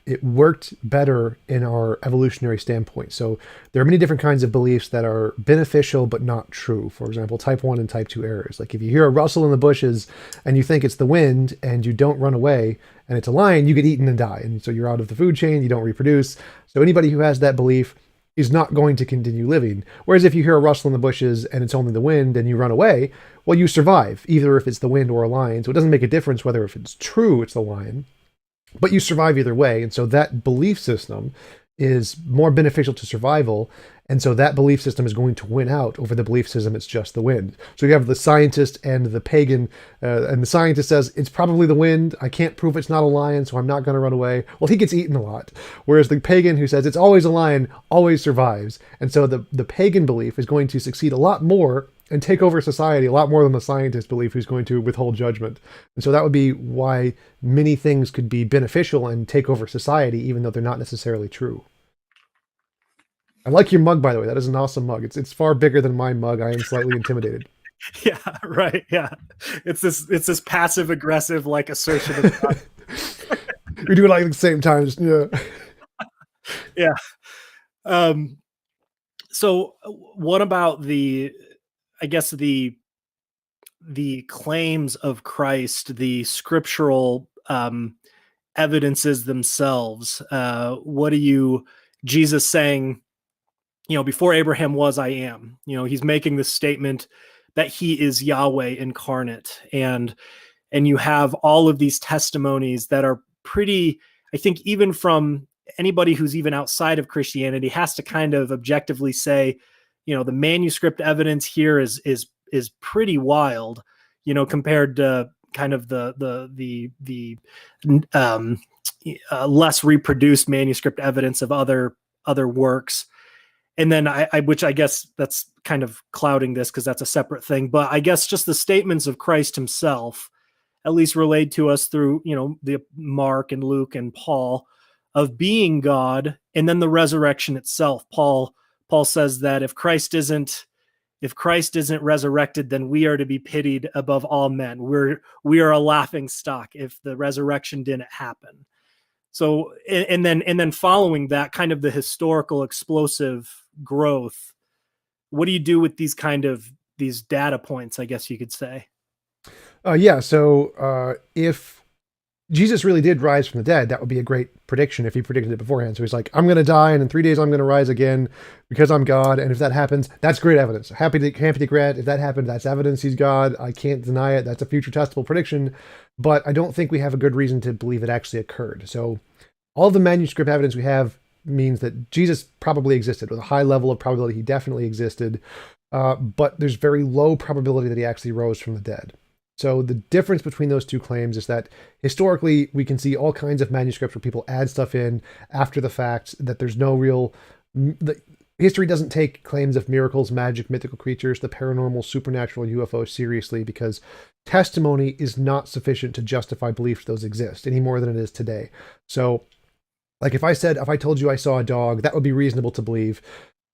it worked better in our evolutionary standpoint. So there are many different kinds of beliefs that are beneficial but not true. For example, type 1 and type 2 errors. Like if you hear a rustle in the bushes and you think it's the wind and you don't run away and it's a lion, you get eaten and die. And so you're out of the food chain, you don't reproduce. So anybody who has that belief is not going to continue living. Whereas if you hear a rustle in the bushes and it's only the wind and you run away, well, you survive, either if it's the wind or a lion. So it doesn't make a difference whether if it's true it's the lion, but you survive either way. And so that belief system is more beneficial to survival. And so that belief system is going to win out over the belief system it's just the wind. So you have the scientist and the pagan, and the scientist says, it's probably the wind. I can't prove it's not a lion, so I'm not going to run away. Well, he gets eaten a lot. Whereas the pagan who says it's always a lion always survives. And so the pagan belief is going to succeed a lot more and take over society a lot more than the scientist belief who's going to withhold judgment. And so that would be why many things could be beneficial and take over society, even though they're not necessarily true. I like your mug, by the way. That is an awesome mug. It's far bigger than my mug. I am slightly intimidated. Yeah, right. Yeah, it's this passive aggressive like assertion of We do it like at the same time. Just, yeah. Yeah. So what about I guess the claims of Christ, the scriptural evidences themselves? What do you, Jesus saying, before Abraham was, I am. He's making this statement that he is Yahweh incarnate, and you have all of these testimonies that are pretty, I think, even from anybody who's even outside of Christianity has to kind of objectively say, the manuscript evidence here is pretty wild, compared to kind of the less reproduced manuscript evidence of other works. And then which I guess that's kind of clouding this because that's a separate thing. But I guess just the statements of Christ himself, at least relayed to us through, the Mark and Luke and Paul, of being God, and then the resurrection itself. Paul says that if Christ isn't resurrected, then we are to be pitied above all men. We are a laughing stock if the resurrection didn't happen. So, and then following that, kind of the historical explosive growth, what do you do with these data points, I guess you could say? Yeah. So if Jesus really did rise from the dead, that would be a great prediction if he predicted it beforehand. So he's like, I'm going to die, and in 3 days I'm going to rise again because I'm God. And if that happens, that's great evidence. Happy to grant if that happened, that's evidence he's God. I can't deny it. That's a future testable prediction. But I don't think we have a good reason to believe it actually occurred. So all the manuscript evidence we have means that Jesus probably existed with a high level of probability. He definitely existed. But there's very low probability that he actually rose from the dead. So the difference between those two claims is that historically we can see all kinds of manuscripts where people add stuff in after the fact, that there's no real history doesn't take claims of miracles, magic, mythical creatures, the paranormal, supernatural, and UFOs seriously, because testimony is not sufficient to justify belief those exist any more than it is today. So like if I told you I saw a dog, that would be reasonable to believe,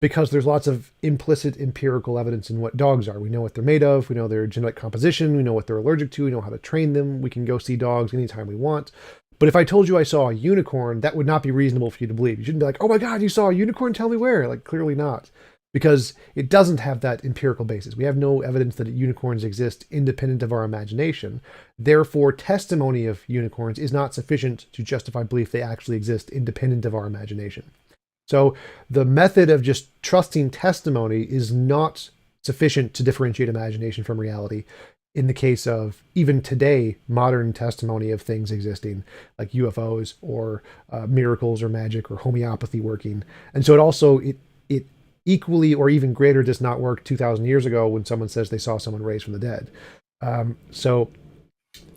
because there's lots of implicit empirical evidence in what dogs are. We know what they're made of, we know their genetic composition, we know what they're allergic to, we know how to train them, we can go see dogs anytime we want. But if I told you I saw a unicorn, that would not be reasonable for you to believe. You shouldn't be like, oh my God, you saw a unicorn, tell me where. Like, clearly not. Because it doesn't have that empirical basis. We have no evidence that unicorns exist independent of our imagination. Therefore, testimony of unicorns is not sufficient to justify belief they actually exist independent of our imagination. So the method of just trusting testimony is not sufficient to differentiate imagination from reality in the case of even today modern testimony of things existing like UFOs or miracles or magic or homeopathy working. And so it equally or even greater does not work 2,000 years ago when someone says they saw someone raised from the dead. So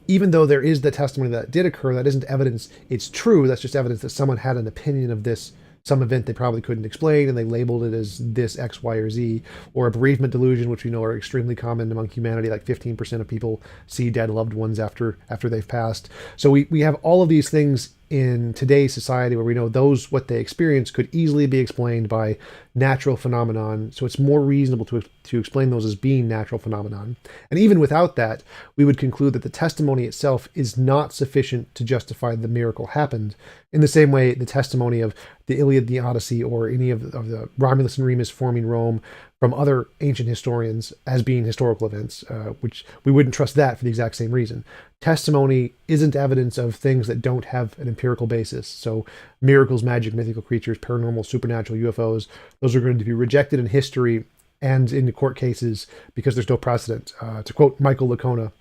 even though there is the testimony that did occur, that isn't evidence it's true. That's just evidence that someone had an opinion of this, some event they probably couldn't explain, and they labeled it as this X, Y, or Z, or a bereavement delusion, which we know are extremely common among humanity. Like 15% of people see dead loved ones after they've passed. So we have all of these things in today's society where we know those, what they experience, could easily be explained by natural phenomenon. So it's more reasonable to explain those as being natural phenomenon. And even without that, we would conclude that the testimony itself is not sufficient to justify the miracle happened. In the same way, the testimony of the Iliad, the Odyssey, or any of the Romulus and Remus forming Rome from other ancient historians as being historical events, which we wouldn't trust that for the exact same reason. Testimony isn't evidence of things that don't have an empirical basis. So miracles, magic, mythical creatures, paranormal, supernatural, UFOs, those are going to be rejected in history and in the court cases because there's no precedent. To quote Michael Licona,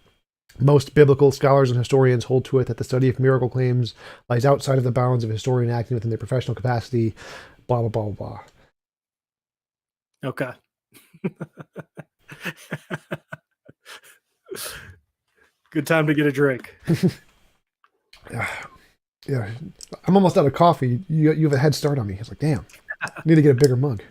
most biblical scholars and historians hold to it that the study of miracle claims lies outside of the bounds of a historian acting within their professional capacity, blah, blah, blah, blah. Okay. Good time to get a drink. Yeah, I'm almost out of coffee. You have a head start on me. It's like, damn, I need to get a bigger mug.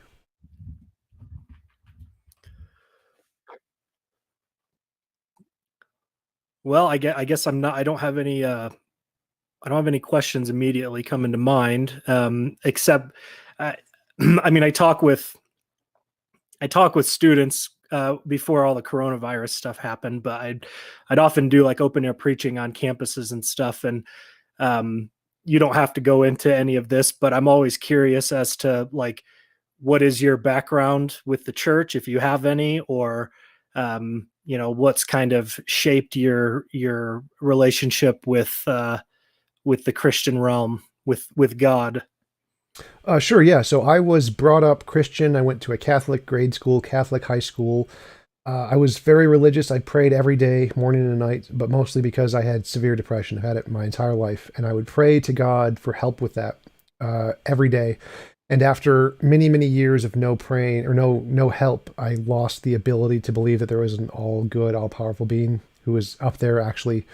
Well, I guess I'm not. I don't have any questions immediately coming to mind, except, I, I mean, I talk with students before all the coronavirus stuff happened, but I'd often do like open air preaching on campuses and stuff, and you don't have to go into any of this, but I'm always curious as to like, what is your background with the church, if you have any, or what's kind of shaped your relationship with the Christian realm, with God. Sure, yeah. So I was brought up Christian. I went to a Catholic grade school, Catholic high school. I was very religious. I prayed every day, morning and night, but mostly because I had severe depression. I've had it my entire life. And I would pray to God for help with that every day. And after many, many years of no praying or no help, I lost the ability to believe that there was an all good, all powerful being who was up there, actually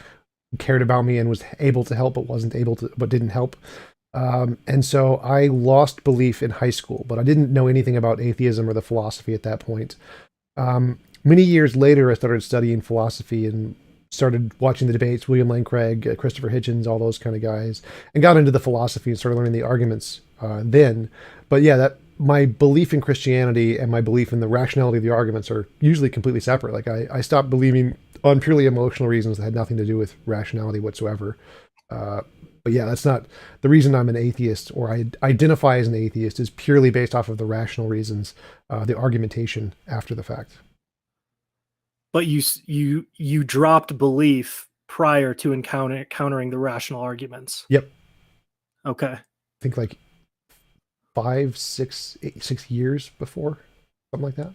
cared about me and was able to help, but didn't help. And so I lost belief in high school, but I didn't know anything about atheism or the philosophy at that point. Many years later, I started studying philosophy and started watching the debates, William Lane Craig, Christopher Hitchens, all those kind of guys, and got into the philosophy and started learning the arguments then. But yeah, that my belief in Christianity and my belief in the rationality of the arguments are usually completely separate. Like I stopped believing on purely emotional reasons that had nothing to do with rationality whatsoever. But yeah, that's not the reason I'm an atheist, or I identify as an atheist, is purely based off of the rational reasons, the argumentation after the fact. But you dropped belief prior to encountering the rational arguments. Yep. Okay. I think like 6 years before, something like that.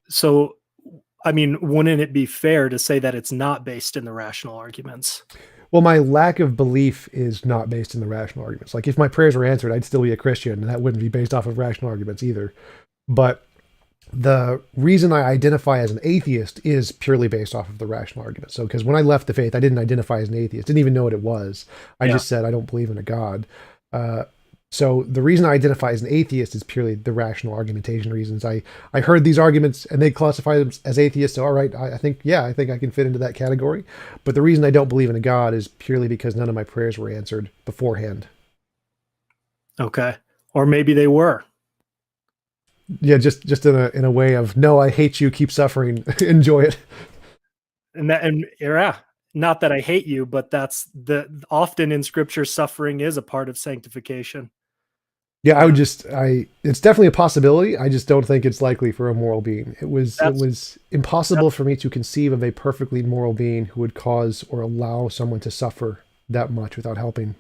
So, I mean, wouldn't it be fair to say that it's not based in the rational arguments? Well, my lack of belief is not based in the rational arguments. Like if my prayers were answered, I'd still be a Christian, and that wouldn't be based off of rational arguments either. But the reason I identify as an atheist is purely based off of the rational argument. So, because when I left the faith, I didn't identify as an atheist, didn't even know what it was. I Yeah. just said I don't believe in a God. So the reason I identify as an atheist is purely the rational argumentation reasons. I heard these arguments and they classify them as atheists. So all right, I think I can fit into that category. But the reason I don't believe in a God is purely because none of my prayers were answered beforehand. Okay. Or maybe they were. Yeah, just in a way of no, I hate you, keep suffering, enjoy it. And yeah, not that I hate you, but that's often in scripture, suffering is a part of sanctification. Yeah, it's definitely a possibility. I just don't think it's likely for a moral being. It was impossible for me to conceive of a perfectly moral being who would cause or allow someone to suffer that much without helping.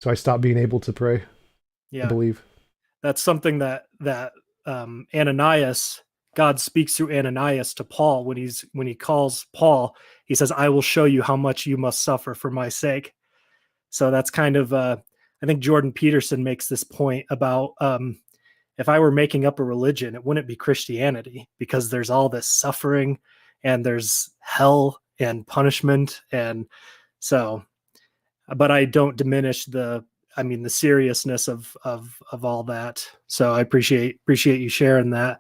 So I stopped being able to pray. Yeah. I believe. That's something that Ananias, God speaks through Ananias to Paul when he calls Paul. He says, "I will show you how much you must suffer for my sake." So that's kind of I think Jordan Peterson makes this point about if I were making up a religion, it wouldn't be Christianity, because there's all this suffering and there's hell and punishment, and so. But I don't diminish the seriousness of all that. So I appreciate you sharing that.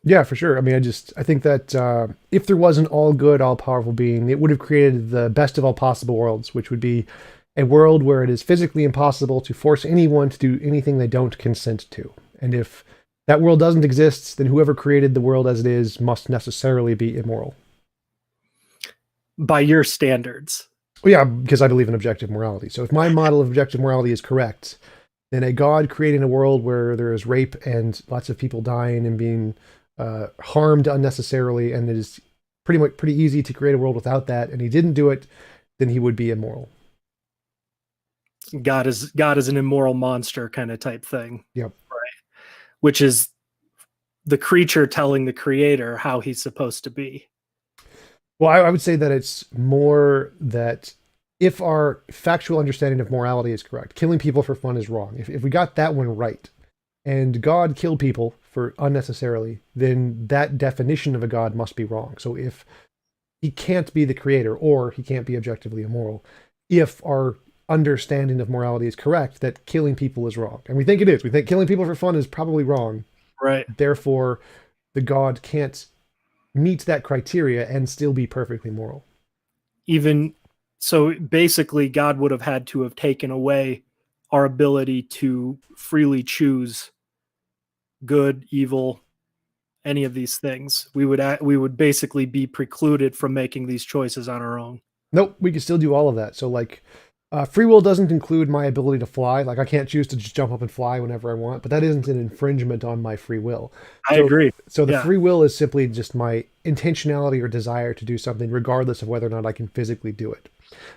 Yeah, for sure. I mean, I think that if there was an all good, all powerful being, it would have created the best of all possible worlds, which would be a world where it is physically impossible to force anyone to do anything they don't consent to. And if that world doesn't exist, then whoever created the world as it is must necessarily be immoral. By your standards. Well, yeah, because I believe in objective morality. So if my model of objective morality is correct, then a God creating a world where there is rape and lots of people dying and being harmed unnecessarily, and it is pretty easy to create a world without that, and he didn't do it, then he would be immoral. God is an immoral monster kind of type thing. Yep. Right. Which is the creature telling the creator how he's supposed to be. Well, I would say that it's more that if our factual understanding of morality is correct, killing people for fun is wrong. If we got that one right, and God killed people for unnecessarily, then that definition of a God must be wrong. So if he can't be the creator, or he can't be objectively immoral, if our understanding of morality is correct, that killing people is wrong. And we think it is. We think killing people for fun is probably wrong. Right. Therefore, the God can't meet that criteria and still be perfectly moral. Even so, basically, God would have had to have taken away our ability to freely choose good, evil, any of these things. We would basically be precluded from making these choices on our own. Nope, we can still do all of that. So like free will doesn't include my ability to fly. Like I can't choose to just jump up and fly whenever I want, but that isn't an infringement on my free will. I agree. So the free will is simply just my intentionality or desire to do something regardless of whether or not I can physically do it.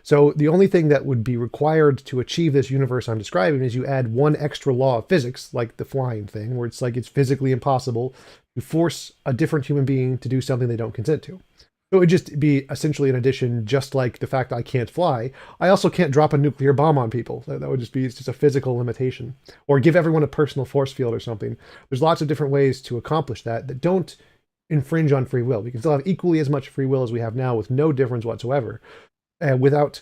So the only thing that would be required to achieve this universe I'm describing is you add one extra law of physics, like the flying thing, where it's like it's physically impossible to force a different human being to do something they don't consent to. So it would just be essentially an addition, just like the fact that I can't fly. I also can't drop a nuclear bomb on people. That would just be it's just a physical limitation. Or give everyone a personal force field or something. There's lots of different ways to accomplish that don't infringe on free will. We can still have equally as much free will as we have now with no difference whatsoever, without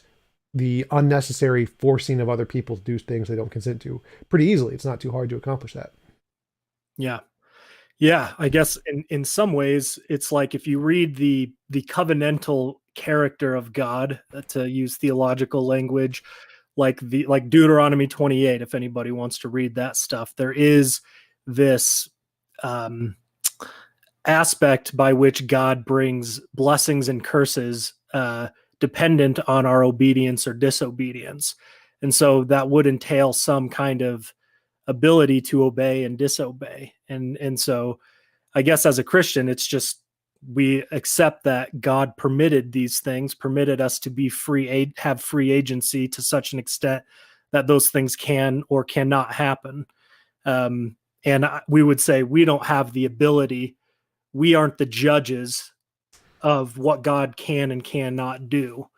the unnecessary forcing of other people to do things they don't consent to. Pretty easily. It's not too hard to accomplish that. Yeah. Yeah, I guess in some ways it's like if you read the covenantal character of God, to use theological language, like Deuteronomy 28, if anybody wants to read that stuff, there is this aspect by which God brings blessings and curses dependent on our obedience or disobedience. And so that would entail some kind of ability to obey and disobey. And so I guess as a Christian, it's just we accept that God permitted these things, permitted us to be free, have free agency to such an extent that those things can or cannot happen. And we would say we don't have the ability. We aren't the judges of what God can and cannot do.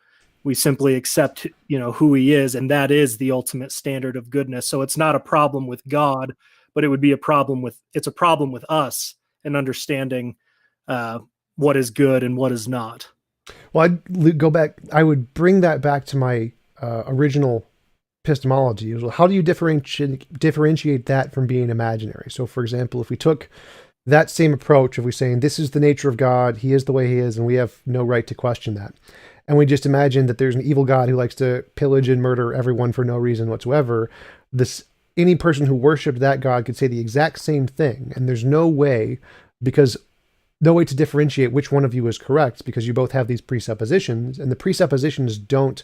We simply accept, who he is, and that is the ultimate standard of goodness. So it's not a problem with God, but it would be a problem with us and understanding what is good and what is not. Well, I'd go back. I would bring that back to my original epistemology. How do you differentiate that from being imaginary? So, for example, if we took that same approach, if we're saying this is the nature of God, he is the way he is, and we have no right to question that, and we just imagine that there's an evil God who likes to pillage and murder everyone for no reason whatsoever, any person who worshipped that God could say the exact same thing, and there's no way, because no way to differentiate which one of you is correct, because you both have these presuppositions, and the presuppositions don't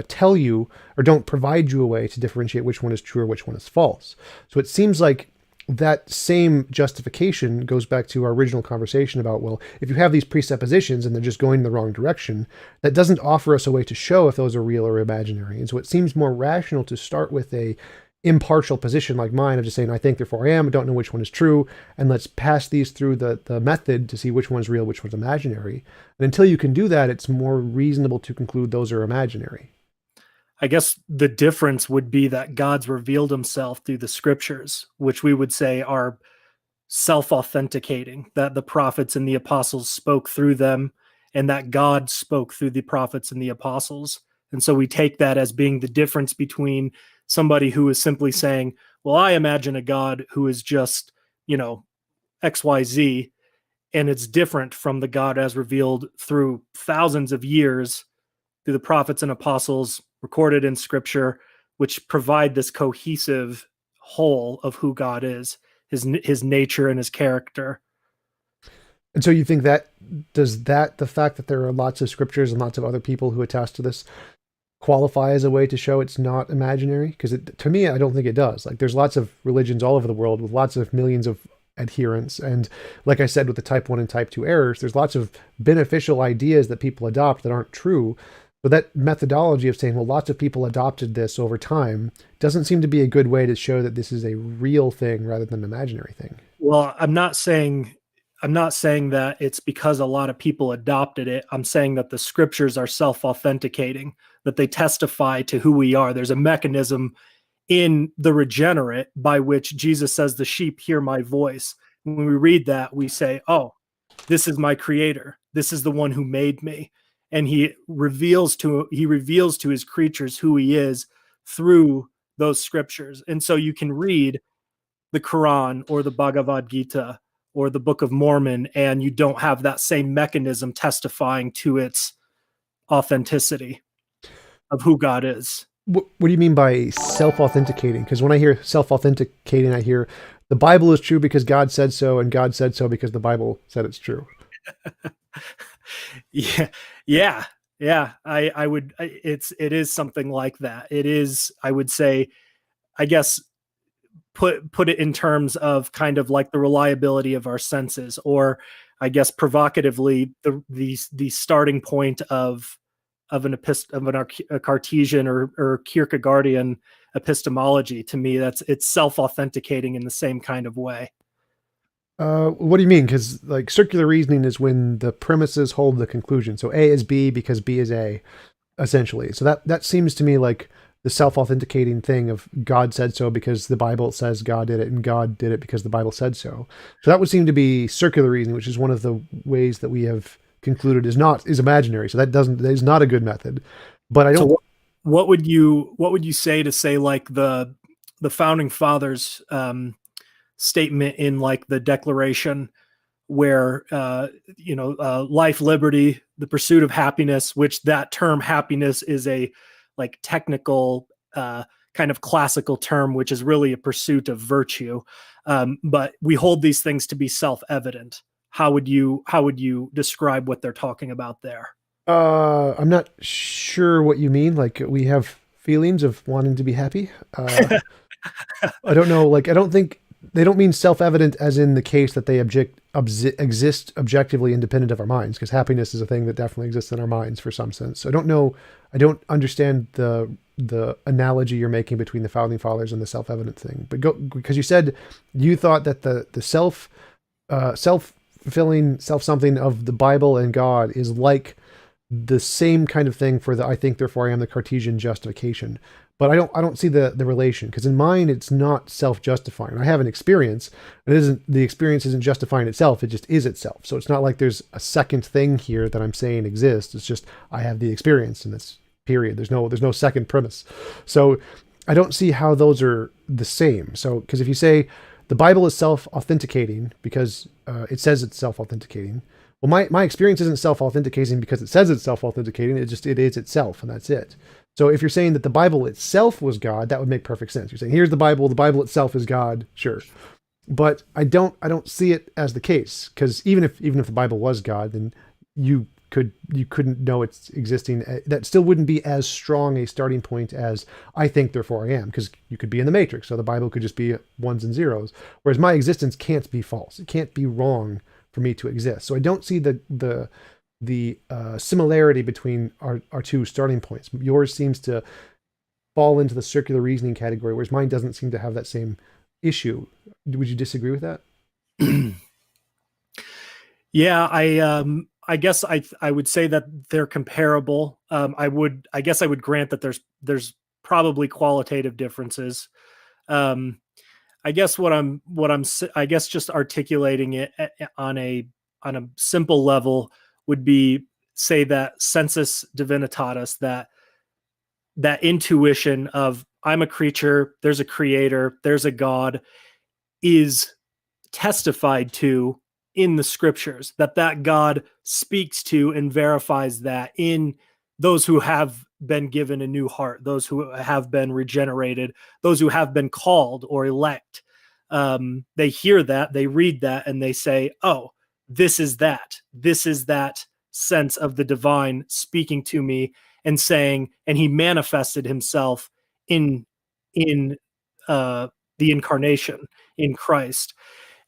tell you or don't provide you a way to differentiate which one is true or which one is false. So it seems like that same justification goes back to our original conversation about, well, if you have these presuppositions and they're just going in the wrong direction, that doesn't offer us a way to show if those are real or imaginary. And so it seems more rational to start with a impartial position like mine of just saying, I think, therefore I am, I don't know which one is true, and let's pass these through the method to see which one's real, which one's imaginary. And until you can do that, it's more reasonable to conclude those are imaginary. I guess the difference would be that God's revealed himself through the scriptures, which we would say are self-authenticating, that the prophets and the apostles spoke through them, and that God spoke through the prophets and the apostles. And so we take that as being the difference between somebody who is simply saying, well, I imagine a God who is just, XYZ, and it's different from the God as revealed through thousands of years through the prophets and apostles recorded in scripture, which provide this cohesive whole of who God is, his nature and his character. And so you think that the fact that there are lots of scriptures and lots of other people who attest to this qualify as a way to show it's not imaginary? Because to me, I don't think it does. Like, there's lots of religions all over the world with lots of millions of adherents. And like I said, with the type 1 and type 2 errors, there's lots of beneficial ideas that people adopt that aren't true. But that methodology of saying, well, lots of people adopted this over time doesn't seem to be a good way to show that this is a real thing rather than an imaginary thing. Well, I'm not saying that it's because a lot of people adopted it. I'm saying that the scriptures are self-authenticating, that they testify to who we are. There's a mechanism in the regenerate by which Jesus says, the sheep hear my voice. When we read that, we say, oh, this is my creator. This is the one who made me. And he reveals to his creatures who he is through those scriptures. And so you can read the Quran or the Bhagavad Gita or the Book of Mormon, and you don't have that same mechanism testifying to its authenticity of who God is. What do you mean by self-authenticating? Because when I hear self-authenticating, I hear the Bible is true because God said so, and God said so because the Bible said it's true. Yeah. It is something like that. It is, I would say, I guess, put it in terms of kind of like the reliability of our senses, or I guess provocatively the starting point of a Cartesian or Kierkegaardian epistemology. To me, it's self-authenticating in the same kind of way. What do you mean? Because like circular reasoning is when the premises hold the conclusion. So A is B because B is A, essentially. So that seems to me like the self-authenticating thing of God said so because the Bible says God did it, and God did it because the Bible said so. So that would seem to be circular reasoning, which is one of the ways that we have concluded is imaginary. So that is not a good method. But I don't. So what would you say to say like the founding fathers statement in like the Declaration, where life, liberty, the pursuit of happiness, which that term happiness is a like technical kind of classical term, which is really a pursuit of virtue. But we hold these things to be self-evident. How would you describe what they're talking about there? I'm not sure what you mean. Like, we have feelings of wanting to be happy. I don't know. Like, I don't think they don't mean self-evident as in the case that they exist objectively independent of our minds, because happiness is a thing that definitely exists in our minds for some sense. So I don't know, I don't understand the analogy you're making between the founding fathers and the self-evident thing. But go, because you said you thought that the self-fulfilling self something of the Bible and God is like the same kind of thing for the I think therefore I am, the Cartesian justification. But I don't see the relation, because in mine it's not self-justifying. I have an experience. The experience isn't justifying itself, it just is itself. So it's not like there's a second thing here that I'm saying exists. It's just I have the experience, and it's period. There's no second premise. So I don't see how those are the same. So because if you say the Bible is self-authenticating because it says it's self-authenticating, well, my experience isn't self-authenticating because it says it's self-authenticating. It is itself, and that's it. So if you're saying that the Bible itself was God, that would make perfect sense. You're saying the Bible itself is God, sure. But I don't see it as the case, because even if the Bible was God, then you couldn't know it's existing. That still wouldn't be as strong a starting point as I think therefore I am, because you could be in the Matrix, so the Bible could just be ones and zeros. Whereas my existence can't be false. It can't be wrong for me to exist. So I don't see the similarity between our two starting points. Yours seems to fall into the circular reasoning category, whereas mine doesn't seem to have that same issue. Would you disagree with that? Yeah, I guess I would say that they're comparable. I guess I would grant that there's probably qualitative differences. I guess I guess just articulating it on a simple level would be, say, that sensus divinitatis, that intuition of I'm a creature, there's a creator, there's a God, is testified to in the scriptures, that God speaks to and verifies that in those who have been given a new heart, those who have been regenerated, those who have been called or elect. They hear that, they read that, and they say, oh, this is that sense of the divine speaking to me and saying, and he manifested himself in the incarnation in Christ.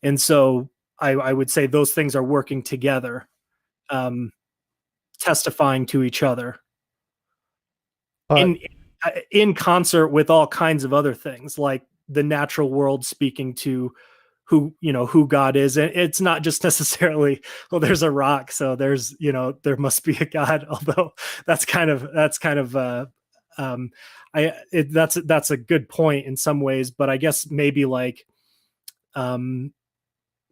And so I would say those things are working together, um, testifying to each other Uh, in in concert with all kinds of other things, like the natural world speaking to who God is. And it's not just necessarily, well, there's a rock, so there must be a God. Although that's kind of that's a good point in some ways, but I guess maybe like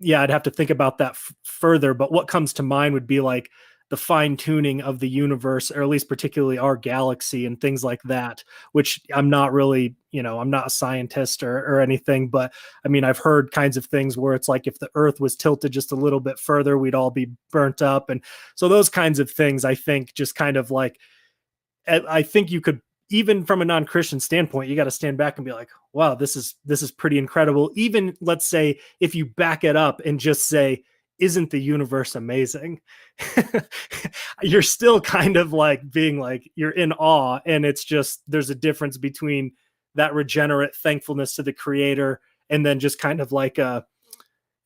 yeah, I'd have to think about that further. But what comes to mind would be like the fine tuning of the universe, or at least particularly our galaxy and things like that, which I'm not really, I'm not a scientist or anything, but I mean, I've heard kinds of things where it's like if the earth was tilted just a little bit further, we'd all be burnt up. And so those kinds of things, I think, just kind of like, I think you could, even from a non-Christian standpoint, you got to stand back and be like, wow, this is pretty incredible. Even, let's say, if you back it up and just say, isn't the universe amazing? You're still kind of like being like, you're in awe. And it's just, there's a difference between that regenerate thankfulness to the creator and then just kind of like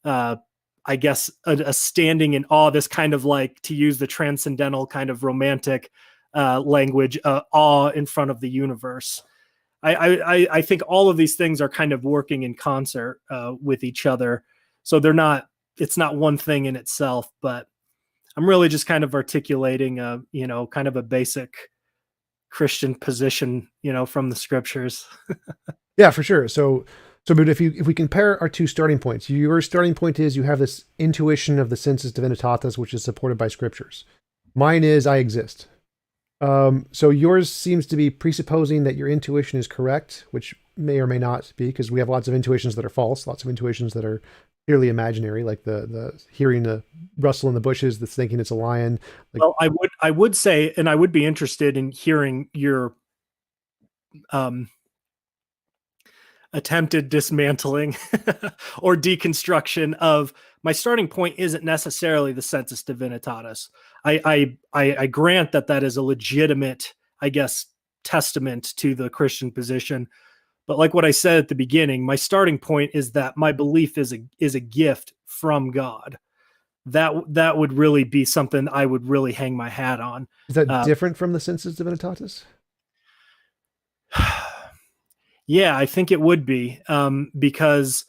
I guess a standing in awe, this kind of like, to use the transcendental kind of romantic language, awe in front of the universe. I think all of these things are kind of working in concert with each other. So it's not one thing in itself, but I'm really just kind of articulating kind of a basic Christian position, from the scriptures. yeah, for sure. But if we compare our two starting points, your starting point is you have this intuition of the sensus divinitatis, which is supported by scriptures. Mine is I exist. So yours seems to be presupposing that your intuition is correct, which may or may not be, because we have lots of intuitions that are false, lots of intuitions that are purely imaginary, like the hearing the rustle in the bushes that's thinking it's a lion. Like, Well, I would say, and I would be interested in hearing your attempted dismantling or deconstruction of my starting point isn't necessarily the sensus divinitatis. I grant that is a legitimate, I guess, testament to the Christian position, But like what I said at the beginning, my starting point is that my belief is a gift from God. That would really be something I would really hang my hat on. Is that Uh, different from the sensus divinitatis? yeah, I think it would be, because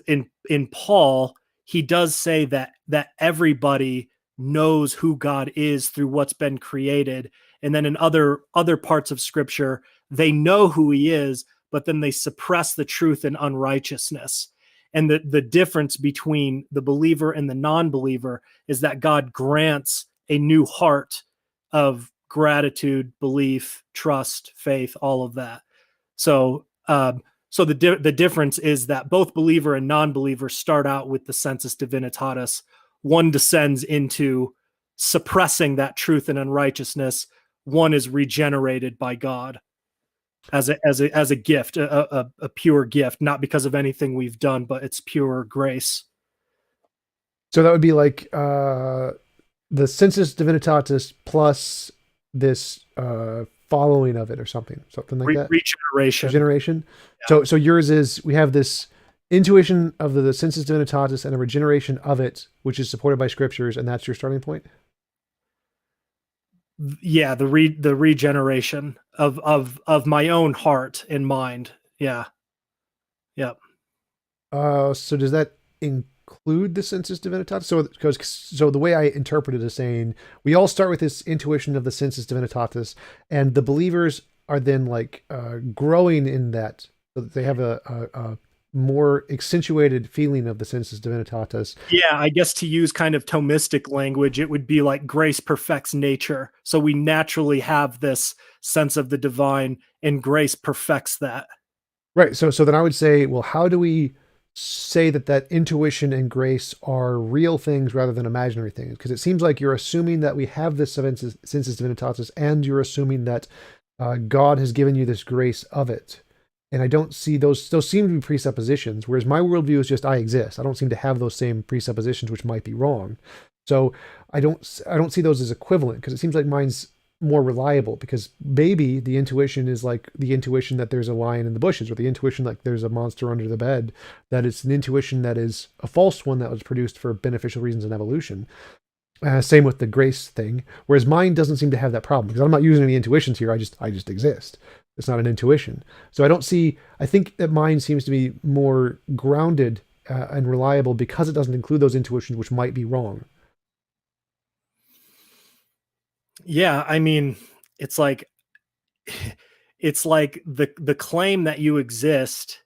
in Paul, he does say that everybody knows who God is through what's been created, and then in other parts of Scripture, they know who He is, but then they suppress the truth in unrighteousness. And the difference between the believer and the non-believer is that God grants a new heart of gratitude, belief, trust, faith, all of that. So the difference is that both believer and non-believer start out with the sensus divinitatis. One descends into suppressing that truth and unrighteousness. One is regenerated by God as a gift, a pure gift, not because of anything we've done, but it's pure grace. So that would be like the sensus divinitatis plus this following of it or something like that. Regeneration. Regeneration. Yeah. So yours is, we have this intuition of the sensus divinitatis and a regeneration of it, which is supported by scriptures, and that's your starting point. Yeah, the regeneration of my own heart and mind. Yeah. Yep. So does that include the sensus divinitatis? So the way I interpret it is saying we all start with this intuition of the sensus divinitatis, and the believers are then like growing in that, so that they have a more accentuated feeling of the sensus divinitatis. Yeah, I guess to use kind of Thomistic language, it would be like grace perfects nature. So we naturally have this sense of the divine, and grace perfects that. Right. So then I would say, well, how do we say that intuition and grace are real things rather than imaginary things? Because it seems like you're assuming that we have this sensus divinitatis, and you're assuming that God has given you this grace of it. And I don't see those seem to be presuppositions, whereas my worldview is just I exist. I don't seem to have those same presuppositions, which might be wrong. So I don't see those as equivalent, because it seems like mine's more reliable, because maybe the intuition is like the intuition that there's a lion in the bushes, or the intuition like there's a monster under the bed, that it's an intuition that is a false one that was produced for beneficial reasons in evolution. Same with the grace thing, whereas mine doesn't seem to have that problem, because I'm not using any intuitions here. I just exist. It's not an intuition. So I think that mine seems to be more grounded and reliable, because it doesn't include those intuitions, which might be wrong. Yeah, I mean, it's like the claim that you exist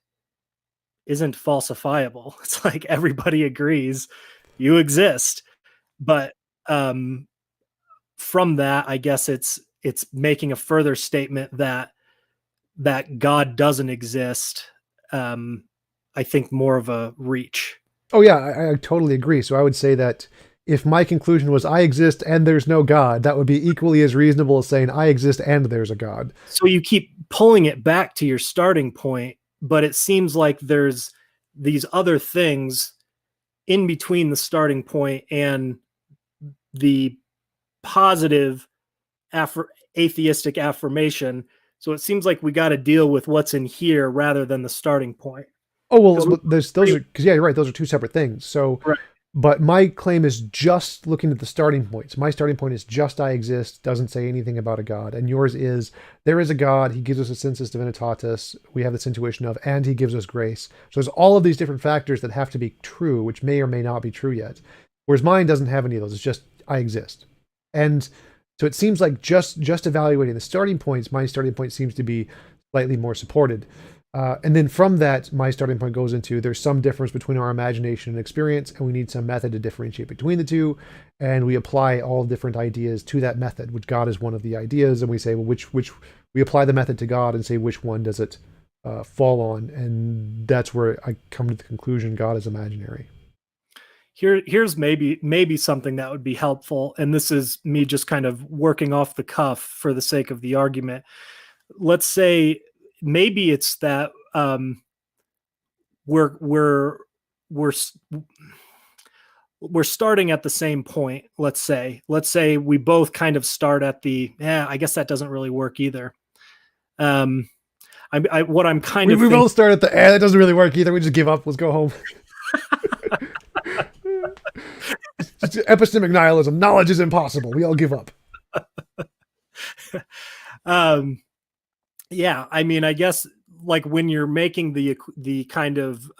isn't falsifiable. It's like everybody agrees you exist. But from that, I guess it's making a further statement that God doesn't exist. I think more of a reach. Oh yeah, I totally agree. So I would say that if my conclusion was I exist and there's no God, that would be equally as reasonable as saying I exist and there's a God. So you keep pulling it back to your starting point, but it seems like there's these other things in between the starting point and the positive atheistic affirmation. So it seems like we got to deal with what's in here rather than the starting point. Oh well, those are, because yeah, you're right. Those are two separate things. So, right. But my claim is just looking at the starting points. My starting point is just I exist, doesn't say anything about a God. And yours is there is a God. He gives us a sensus divinitatis. We have this intuition of, and he gives us grace. So there's all of these different factors that have to be true, which may or may not be true yet. Whereas mine doesn't have any of those. It's just I exist. And so it seems like just evaluating the starting points, my starting point seems to be slightly more supported. And then from that, my starting point goes into there's some difference between our imagination and experience, and we need some method to differentiate between the two. And we apply all different ideas to that method, which God is one of the ideas. And we say, well, which we apply the method to God and say, which one does it fall on? And that's where I come to the conclusion God is imaginary. Here's maybe something that would be helpful. And this is me just kind of working off the cuff for the sake of the argument. Let's say maybe it's that we're starting at the same point. Let's say we both kind of start at the I guess that doesn't really work either. what I'm kind We of thinking. both start at the that doesn't really work either. We just give up. Let's go home. It's epistemic nihilism. Knowledge is impossible. We all give up. Yeah, I mean, I guess like when you're making the kind of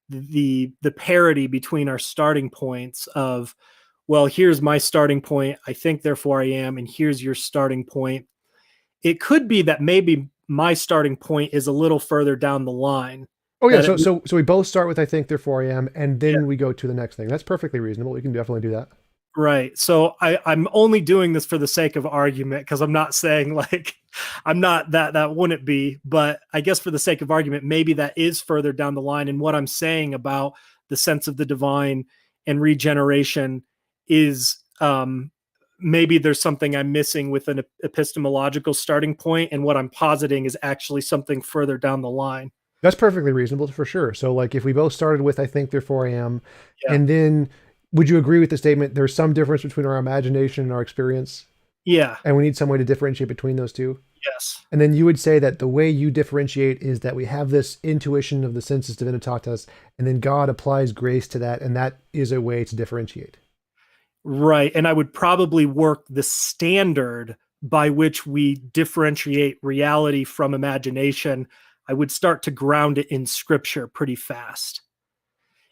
the parity between our starting points of, well, here's my starting point, I think therefore I am, and here's your starting point. It could be that maybe my starting point is a little further down the line. Oh yeah, That it, so we both start with I think therefore I am, and yeah, then we go to the next thing. That's perfectly reasonable. We can definitely do that. right. So I'm only doing this for the sake of argument because I'm not saying like I'm not that wouldn't be, but I guess for the sake of argument, maybe that is further down the line. And what I'm saying about the sense of the divine and regeneration is maybe there's something I'm missing with an epistemological starting point, and what I'm positing is actually something further down the line. That's perfectly reasonable for sure. So like if we both started with I think therefore I am, Yeah. and then would you agree with the statement there's some difference between our imagination and our experience, Yeah. and we need some way to differentiate between those two? Yes. And then you would say that the way you differentiate is that we have this intuition of the sensus divinitatis, and then God applies grace to that, and that is a way to differentiate. Right. And I would probably work the standard by which we differentiate reality from imagination. I would start to ground it in scripture pretty fast.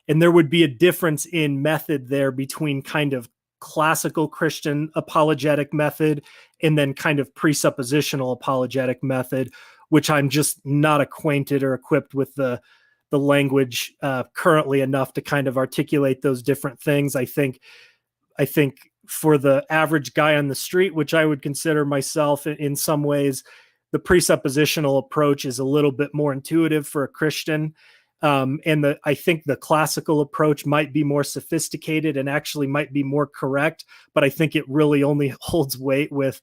And there would be a difference in method there between kind of classical Christian apologetic method and then kind of presuppositional apologetic method, which I'm just not acquainted or equipped with the language currently enough to kind of articulate those different things. I think for the average guy on the street, which I would consider myself in some ways, the presuppositional approach is a little bit more intuitive for a Christian. And I think the classical approach might be more sophisticated and actually might be more correct, but I think it really only holds weight with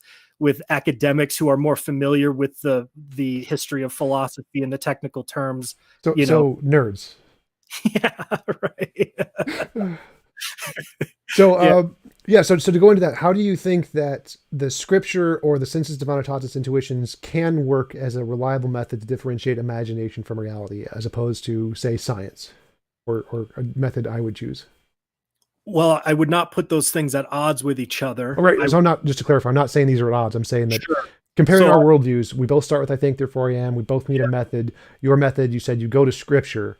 academics who are more familiar with the history of philosophy and the technical terms. So You know, so nerds. yeah, right. So Yeah. yeah, so to go into that, how do you think that the scripture or the sensus divinitatis intuitions can work as a reliable method to differentiate imagination from reality, as opposed to say science, or a method I would choose? Well, I would not put those things at odds with each All other. right, so I'm not, just to clarify, I'm not saying these are at odds. I'm saying that Sure. comparing So our worldviews, we both start with I think therefore I am. We both need a yeah, method. Your method, you said you go to scripture,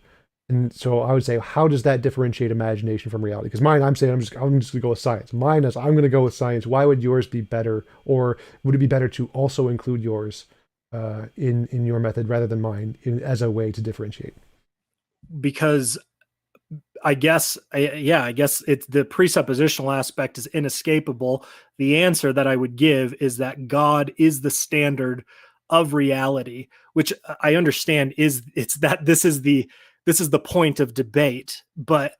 and so I would say, how does that differentiate imagination from reality? Because mine, I'm saying I'm just gonna go with science. Mine is I'm gonna go with science. Why would yours be better, or would it be better to also include yours in your method rather than mine as a way to differentiate? because I guess, I guess it's the presuppositional aspect is inescapable. The answer that I would give is that God is the standard of reality, which I understand is it's that this is the point of debate, but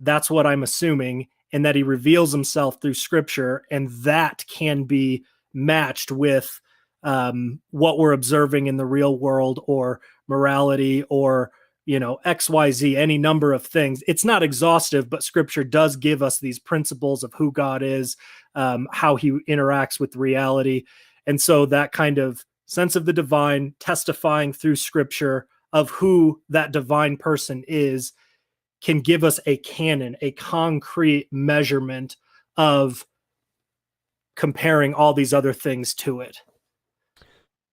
that's what I'm assuming, and that he reveals himself through scripture, and that can be matched with what we're observing in the real world or morality or xyz, any number of things. It's not exhaustive, but scripture does give us these principles of who God is, how he interacts with reality. And so that kind of sense of the divine testifying through scripture of who that divine person is can give us a canon, a concrete measurement of comparing all these other things to it.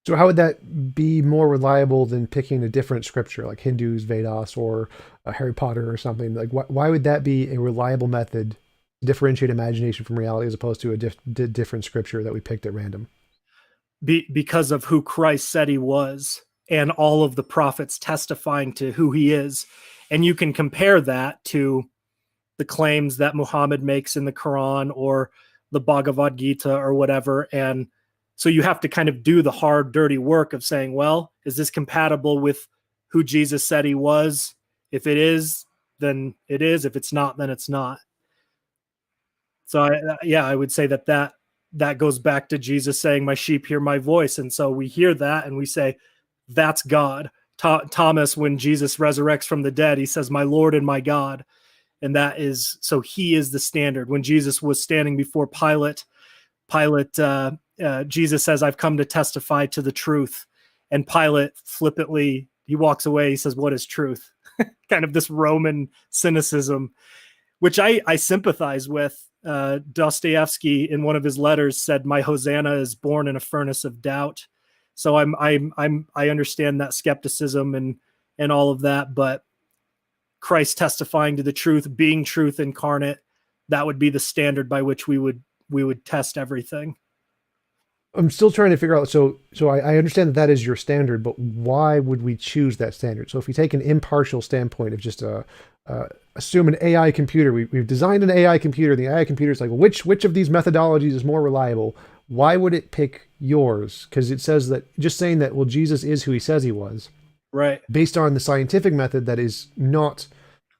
So how would that be more reliable than picking a different scripture like Hindus, Vedas, or Harry Potter or something? Like why would that be a reliable method to differentiate imagination from reality as opposed to a different scripture that we picked at random? Because of who Christ said he was and all of the prophets testifying to who he is. And you can compare that to the claims that Muhammad makes in the Quran or the Bhagavad Gita or whatever. And so you have to kind of do the hard, dirty work of saying, well, is this compatible with who Jesus said he was? If it is, then it is. If it's not, then it's not. So I would say that goes back to Jesus saying, "My sheep hear my voice," and so we hear that and we say, "That's God." Thomas, when Jesus resurrects from the dead, he says, "My Lord and my God," and that is so. He is the standard. When Jesus was standing before Pilate, Jesus says, "I've come to testify to the truth," And Pilate flippantly, he walks away. He says, "What is truth?" Kind of this Roman cynicism, which I sympathize with. Dostoevsky, in one of his letters, said, "My Hosanna is born in a furnace of doubt." So I understand that skepticism and all of that, but Christ testifying to the truth, being truth incarnate, that would be the standard by which we would test everything. I'm still trying to figure out. So I understand that that is your standard, but why would we choose that standard? So if we take an impartial standpoint of just assume an AI computer, we've designed an AI computer. The AI computer is like, which of these methodologies is more reliable? Why would it pick yours? Because it says that, just saying that, well, Jesus is who he says he was, Right. based on the scientific method that is not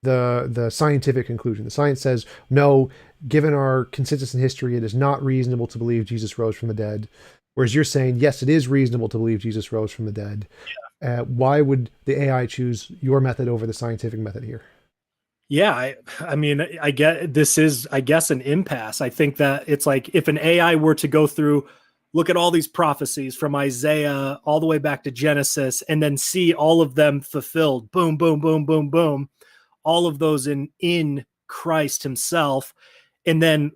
the scientific conclusion. The science says, no, given our consistent history, it is not reasonable to believe Jesus rose from the dead. Whereas you're saying, yes, it is reasonable to believe Jesus rose from the dead. Why would the AI choose your method over the scientific method here? Yeah, I mean, I get this is, I guess, an impasse. I think that it's like if an AI were to go through, look at all these prophecies from Isaiah all the way back to Genesis, and then see all of them fulfilled, boom, boom, boom, boom, boom, all of those in Christ himself. And then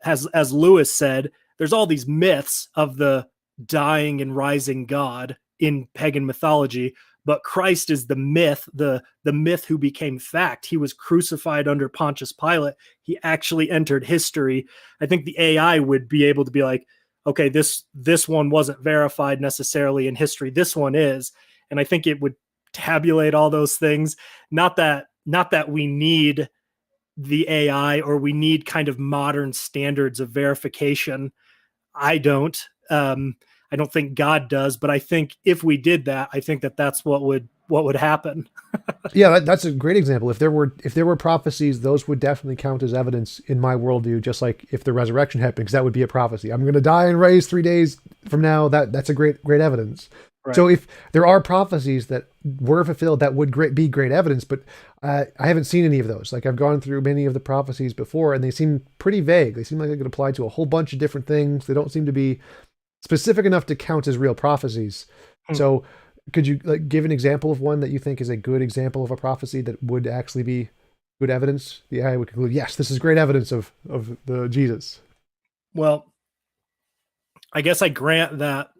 as Lewis said, there's all these myths of the dying and rising God in pagan mythology, but Christ is the myth, the myth who became fact. He was crucified under Pontius Pilate. He actually entered history. I think the AI would be able to be like, okay, this one wasn't verified necessarily in history. This one is. And I think it would tabulate all those things. Not that we need the AI or we need kind of modern standards of verification. I don't. I don't think God does, but I think if we did that, I think that that's what would happen. Yeah, that's a great example. If there were prophecies, those would definitely count as evidence in my worldview. Just like if the resurrection happened, because that would be a prophecy. I'm going to die and raise 3 days from now. That's a great evidence. Right. So if there are prophecies that were fulfilled, that would be great evidence. But I haven't seen any of those. Like, I've gone through many of the prophecies before, and they seem pretty vague. They seem like they could apply to a whole bunch of different things. They don't seem to be specific enough to count as real prophecies. So could you give an example of one that you think is a good example of a prophecy that would actually be good evidence? The AI would conclude, yes, this is great evidence of the Jesus. Well, I guess I grant that.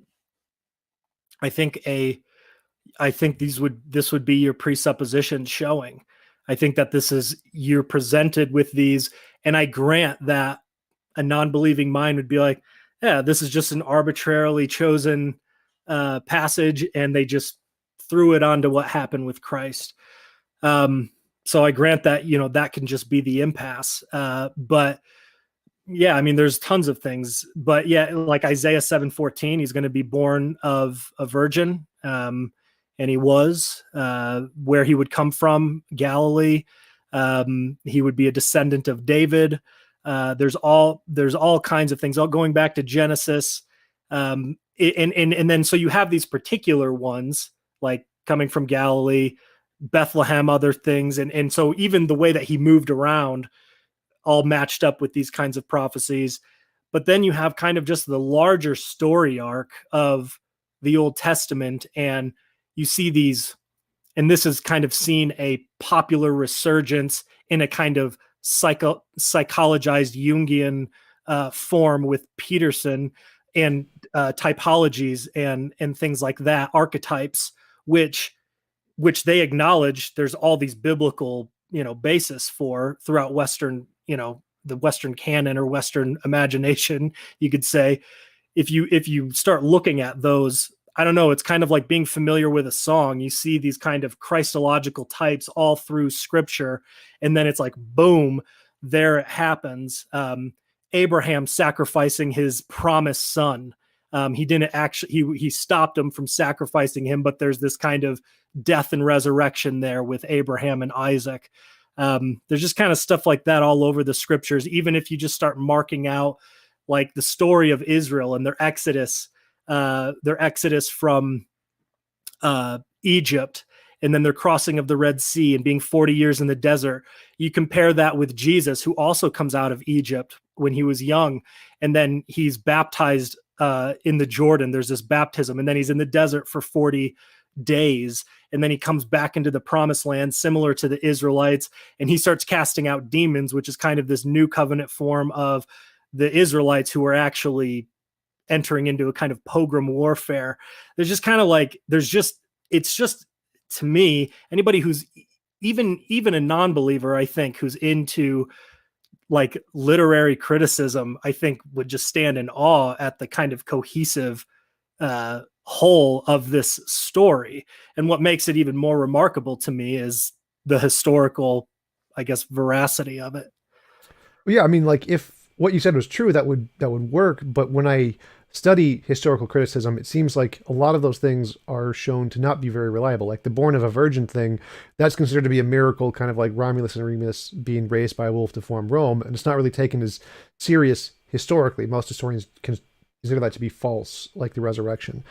I think this would be your presupposition showing. I think that you're presented with these, and I grant that a non-believing mind would be like, yeah, this is just an arbitrarily chosen passage, and they just threw it onto what happened with Christ. So I grant that, that can just be the impasse. But yeah, I mean, there's tons of things, but yeah, like Isaiah 7:14, he's going to be born of a virgin. And he was, where he would come from, Galilee. He would be a descendant of David. There's all kinds of things, all going back to Genesis. And then so you have these particular ones like coming from Galilee, Bethlehem, other things. And so even the way that he moved around all matched up with these kinds of prophecies. But then you have kind of just the larger story arc of the Old Testament, and you see these, and this has kind of seen a popular resurgence in a kind of psychologized Jungian form with Peterson and typologies and things like that, archetypes, which they acknowledge there's all these biblical basis for throughout Western, the Western canon or Western imagination, you could say. If you start looking at those, I don't know, it's kind of like being familiar with a song. You see these kind of Christological types all through scripture, and then it's like, boom, there it happens. Abraham sacrificing his promised son. He didn't actually, he stopped him from sacrificing him, but there's this kind of death and resurrection there with Abraham and Isaac. There's just kind of stuff like that all over the scriptures. Even if you just start marking out like the story of Israel and their exodus from Egypt, and then their crossing of the Red Sea and being 40 years in the desert. You compare that with Jesus, who also comes out of Egypt when he was young, and then he's baptized in the Jordan. There's this baptism, and then he's in the desert for 40 days, and then he comes back into the promised land, similar to the Israelites, and he starts casting out demons, which is kind of this new covenant form of the Israelites who are actually entering into a kind of pogrom warfare. There's just kind of like, it's just, to me, anybody who's even a non-believer, I think, who's into like literary criticism, I think would just stand in awe at the kind of cohesive whole of this story. And what makes it even more remarkable to me is the historical, I guess, veracity of it. Well, yeah, I mean, like if what you said was true, that would work. But when I study historical criticism, it seems like a lot of those things are shown to not be very reliable. Like the born of a virgin thing, that's considered to be a miracle, kind of like Romulus and Remus being raised by a wolf to form Rome, and it's not really taken as serious historically. Most historians consider that to be false, like the resurrection.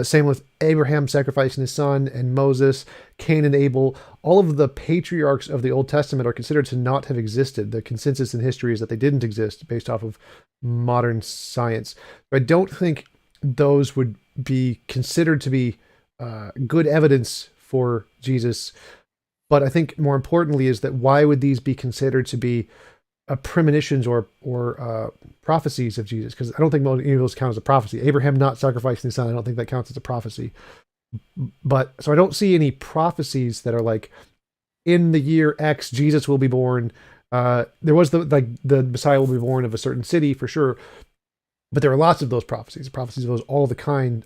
Same with Abraham sacrificing his son, and Moses, Cain and Abel. All of the patriarchs of the Old Testament are considered to not have existed. The consensus in history is that they didn't exist based off of modern science. I don't think those would be considered to be good evidence for Jesus. But I think more importantly is that why would these be considered to be premonitions or prophecies of Jesus? Because I don't think any of those count as a prophecy. Abraham not sacrificing his son, I don't think that counts as a prophecy. But so I don't see any prophecies that are like, in the year X, Jesus will be born. There was the Messiah will be born of a certain city for sure. But there are lots of those prophecies of those all the time.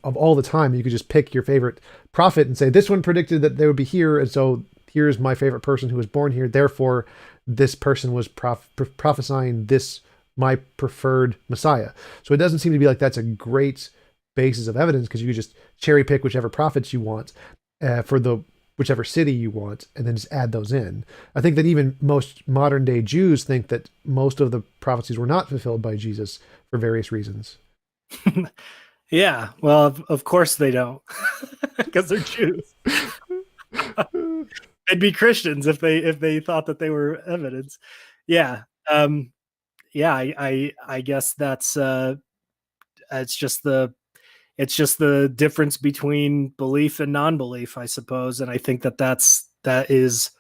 You could just pick your favorite prophet and say, this one predicted that they would be here, and so here's my favorite person who was born here. Therefore, this person was prophesying this, my preferred Messiah. So it doesn't seem to be like that's a great basis of evidence, because you could just cherry pick whichever prophets you want for the whichever city you want, and then just add those in. I think that even most modern day Jews think that most of the prophecies were not fulfilled by Jesus for various reasons. Yeah, well, of course they don't, because they're Jews. They'd be Christians if they thought that they were evidence. Yeah, yeah. I guess that's it's just the difference between belief and non-belief, I suppose. And I think that is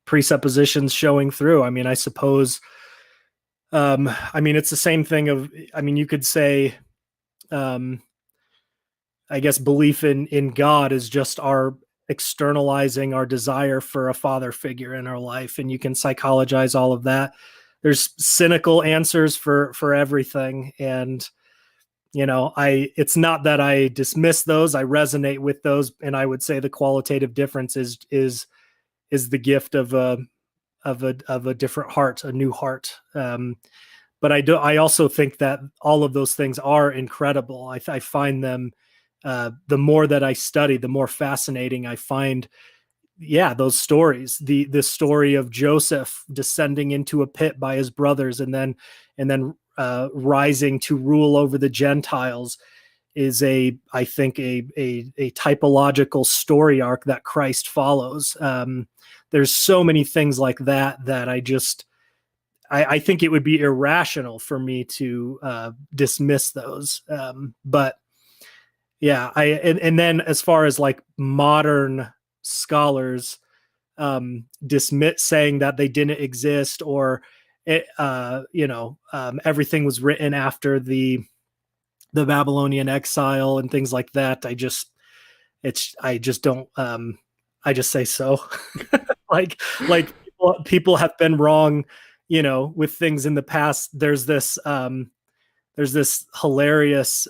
presuppositions showing through. I mean, I suppose. I mean, it's the same thing of. I mean, you could say. I guess belief in God is just our externalizing our desire for a father figure in our life, and you can psychologize all of that. There's cynical answers for everything, and it's not that I dismiss those. I resonate with those, and I would say the qualitative difference is the gift of a different heart, a new heart. But I also think that all of those things are incredible. I find them. The more that I study, the more fascinating I find. Yeah, those stories. The story of Joseph descending into a pit by his brothers, and then rising to rule over the Gentiles is I think a typological story arc that Christ follows. There's so many things like that I think it would be irrational for me to dismiss those. But yeah, and then as far as like modern scholars dismiss saying that they didn't exist, or everything was written after the Babylonian exile and things like that. I just don't. I just say so. like people have been wrong, with things in the past. There's this hilarious.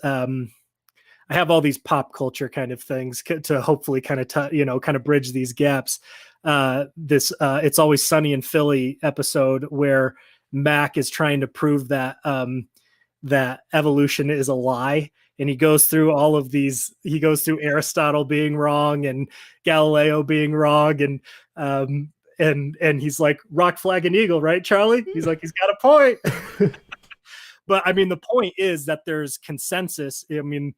I have all these pop culture kind of things to hopefully kind of bridge these gaps. It's Always Sunny in Philly episode where Mac is trying to prove that that evolution is a lie, and he goes through all of these. He goes through Aristotle being wrong and Galileo being wrong, and he's like, rock, flag, and eagle, right, Charlie? He's like, he's got a point. But I mean, the point is that there's consensus. I mean,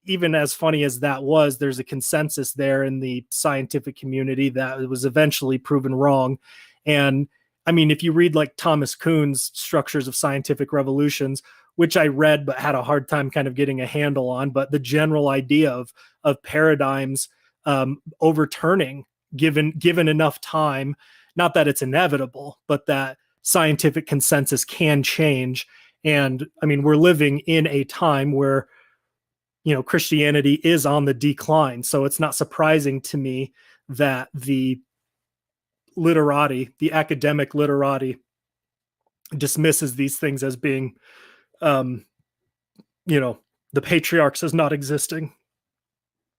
even as funny as that was, there's a consensus there in the scientific community that it was eventually proven wrong. And I mean, if you read like Thomas Kuhn's Structures of Scientific Revolutions, which I read but had a hard time kind of getting a handle on. But the general idea of paradigms overturning given enough time, not that it's inevitable, but that scientific consensus can change. And I mean, we're living in a time where, Christianity is on the decline. So it's not surprising to me that the academic literati, dismisses these things as being, um, the patriarchs as not existing.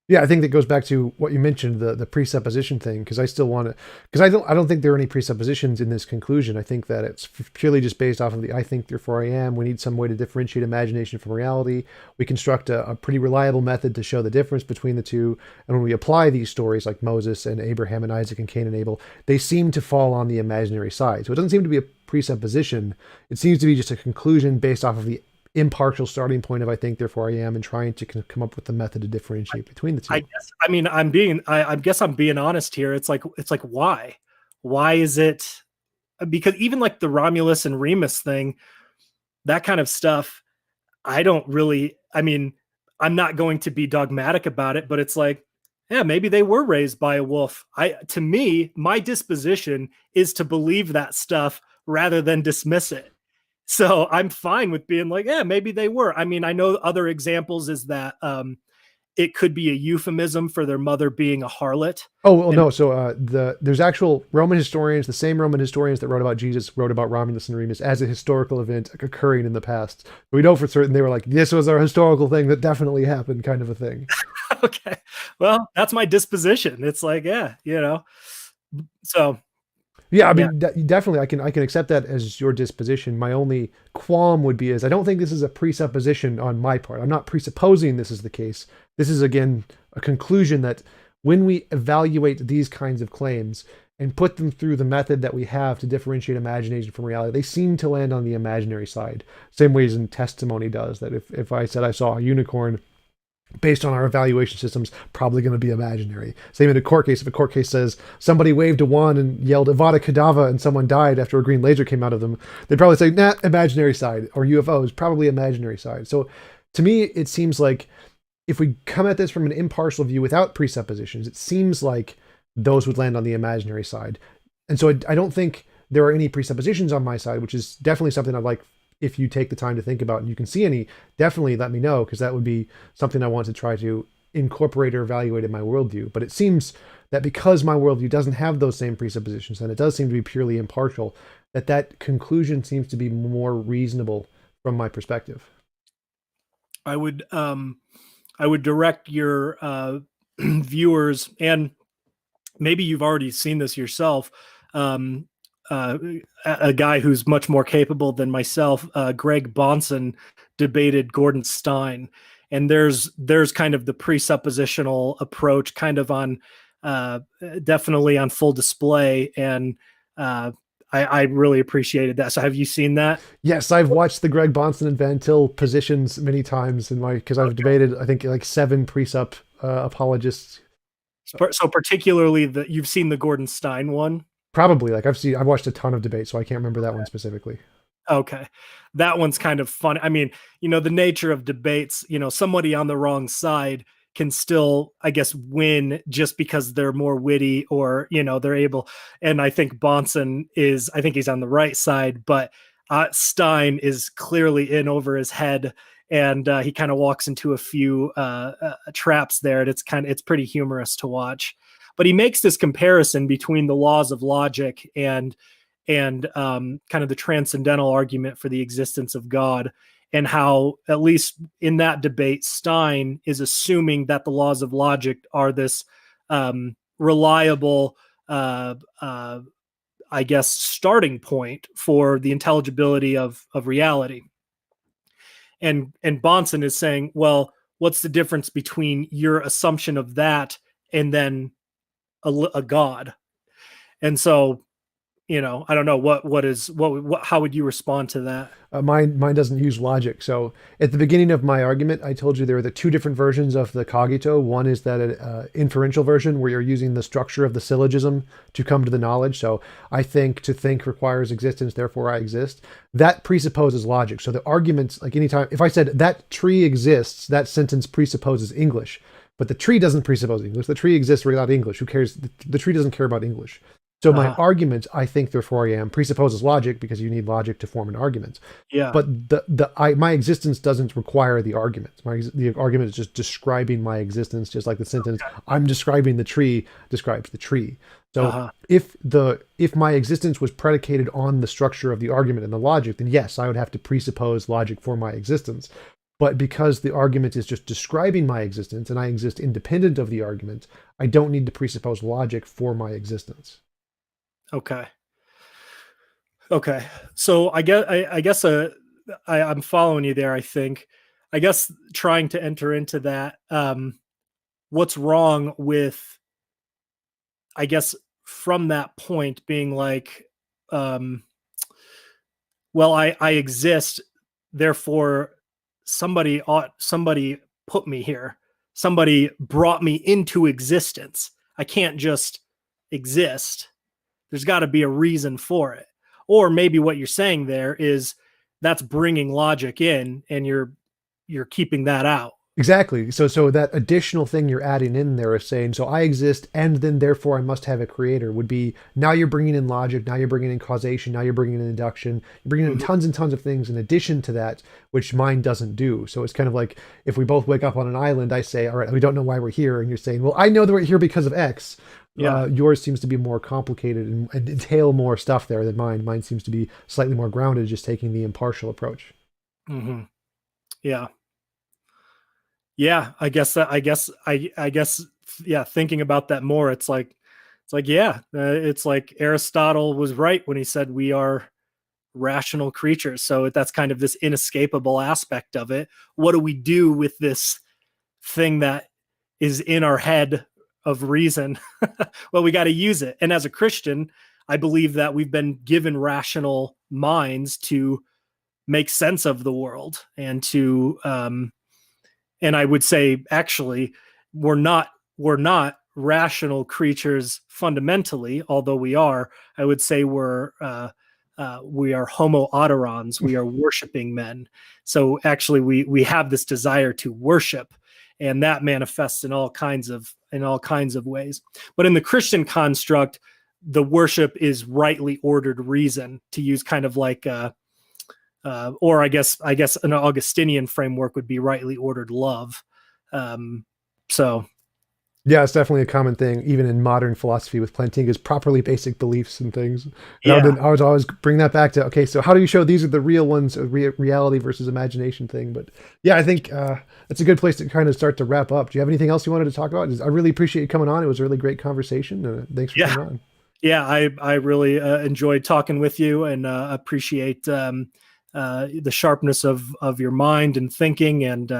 Yeah, I think that goes back to what you mentioned, the presupposition thing, because I still want to, because I don't think there are any presuppositions in this conclusion. I think that it's purely just based off of the I think therefore I am. We need some way to differentiate imagination from reality. We construct a pretty reliable method to show the difference between the two, and when we apply these stories like Moses and Abraham and Isaac and Cain and Abel, they seem to fall on the imaginary side. So it doesn't seem to be a presupposition. It seems to be just a conclusion based off of the impartial starting point of I think therefore I am, and trying to come up with a method to differentiate between the two. I guess I'm being honest here. It's like why is it? Because even like the Romulus and Remus thing, that kind of stuff, I don't really, I'm not going to be dogmatic about it, but it's like, yeah, maybe they were raised by a wolf. To me, my disposition is to believe that stuff rather than dismiss it. So I'm fine with being like, yeah, maybe they were. I mean, I know other examples is that it could be a euphemism for their mother being a harlot. Oh, well, no. So there's actual Roman historians, the same Roman historians that wrote about Jesus wrote about Romulus and Remus as a historical event occurring in the past. We know for certain they were like, this was our historical thing that definitely happened, kind of a thing. Okay. Well, that's my disposition. It's like, yeah, so yeah, I mean, definitely, I can accept that as your disposition. My only qualm would be is I don't think this is a presupposition on my part. I'm not presupposing this is the case. This is again a conclusion that when we evaluate these kinds of claims and put them through the method that we have to differentiate imagination from reality, they seem to land on the imaginary side. Same ways in testimony does. That if I said I saw a unicorn, based on our evaluation systems, probably going to be imaginary. Same in a court case. If a court case says somebody waved a wand and yelled Avada Kedavra and someone died after a green laser came out of them, they'd probably say, nah, imaginary side. Or UFOs, probably imaginary side. So to me, it seems like if we come at this from an impartial view without presuppositions, it seems like those would land on the imaginary side. And so I don't think there are any presuppositions on my side, which is definitely something I'd like, if you take the time to think about and you can see any, definitely let me know, because that would be something I want to try to incorporate or evaluate in my worldview. But it seems that because my worldview doesn't have those same presuppositions, and it does seem to be purely impartial, that conclusion seems to be more reasonable from my perspective. I would direct your viewers, and maybe you've already seen this yourself, a guy who's much more capable than myself, Greg Bonson, debated Gordon Stein, and there's kind of the presuppositional approach kind of on definitely on full display, and I really appreciated that. So have you seen that? Yes, I've watched the Greg Bonson and Van Til positions many times because I've debated, I think, like 7 presup apologists. So particularly you've seen the Gordon Stein one? Probably. Like I've watched a ton of debates, so I can't remember that one specifically. Okay. That one's kind of fun. I mean, the nature of debates, somebody on the wrong side can still, I guess, win just because they're more witty or, they're able. And I think Bonson I think he's on the right side, but Stein is clearly in over his head, and he kind of walks into a few traps there. And it's pretty humorous to watch. But he makes this comparison between the laws of logic and kind of the transcendental argument for the existence of God, and how, at least in that debate, Stein is assuming that the laws of logic are this reliable, I guess, starting point for the intelligibility of reality. And Bonson is saying, well, what's the difference between your assumption of that and then a God? And so, I don't know what how would you respond to that? Mine doesn't use logic. So at the beginning of my argument, I told you there are the two different versions of the cogito. One is that inferential version where you're using the structure of the syllogism to come to the knowledge. So I think to think requires existence, therefore I exist. That presupposes logic. So the arguments, like anytime, if I said that tree exists, that sentence presupposes English. But the tree doesn't presuppose English. The tree exists without English. Who cares? The tree doesn't care about English. So my Uh-huh. argument, I think, therefore I am, presupposes logic because you need logic to form an argument. Yeah. But my existence doesn't require the argument. The argument is just describing my existence, just like the sentence "I'm describing the tree" describes the tree. So Uh-huh. if my existence was predicated on the structure of the argument and the logic, then yes, I would have to presuppose logic for my existence. But because the argument is just describing my existence and I exist independent of the argument, I don't need to presuppose logic for my existence. Okay. Okay. So I'm following you there, I think. I guess trying to enter into that, what's wrong with, I guess, from that point being like, um, well, I exist, therefore somebody put me here. Somebody brought me into existence. I can't just exist. There's got to be a reason for it. Or maybe what you're saying there is that's bringing logic in and you're keeping that out. Exactly. So that additional thing you're adding in there is saying, so I exist and then therefore I must have a creator would be now you're bringing in logic, now you're bringing in causation, now you're bringing in induction, you're bringing in Mhm. tons and tons of things in addition to that, which mine doesn't do. So it's kind of like if we both wake up on an island, I say, all right, we don't know why we're here. And you're saying, well, I know that we're here because of X. Yeah. Yours seems to be more complicated and entail more stuff there than mine. Mine seems to be slightly more grounded, just taking the impartial approach. Hmm. Yeah. Yeah. I guess, yeah. Thinking about that more, yeah, it's like Aristotle was right when he said we are rational creatures. So that's kind of this inescapable aspect of it. What do we do with this thing that is in our head of reason? Well, we got to use it. And as a Christian, I believe that we've been given rational minds to make sense of the world and I would say actually we're not we're not rational creatures fundamentally, although we are. I would say we are homo autorons. We are worshiping men. So actually, we have this desire to worship, and that manifests in all kinds of ways. But in the Christian construct, the worship is rightly ordered reason, to use kind of like or I guess an Augustinian framework would be rightly ordered love. Um, so Yeah, it's definitely a common thing, even in modern philosophy with Plantinga's properly basic beliefs and things. And yeah, I was always bring that back to, okay, so how do you show these are the real ones, reality versus imagination thing? But yeah, I think it's a good place to kind of start to wrap up. Do you have anything else you wanted to talk about? I really appreciate you coming on. It was a really great conversation. Thanks for yeah, coming on. yeah. I really enjoyed talking with you and appreciate the sharpness of your mind and thinking. And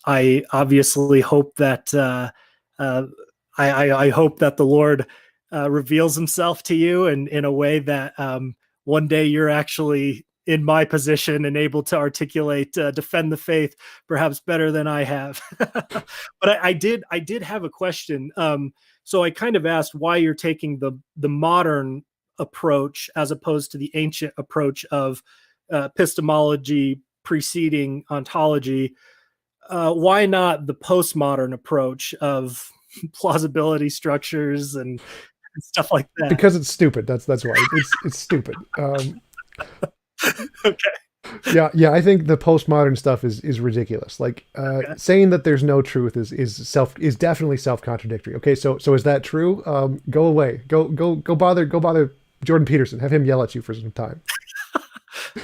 I obviously hope that uh, I hope that the Lord reveals Himself to you in a way that one day you're actually in my position and able to articulate, defend the faith, perhaps better than I have. But I did have a question. So I kind of asked why you're taking the modern approach as opposed to the ancient approach of epistemology preceding ontology. Why not the postmodern approach of plausibility structures and stuff like that? Because it's stupid. That's why it's stupid. Okay. Yeah. I think the postmodern stuff is ridiculous. Like Okay. saying that there's no truth is definitely self contradictory. Okay, so is that true? Go away. Go bother Jordan Peterson. Have him yell at you for some time.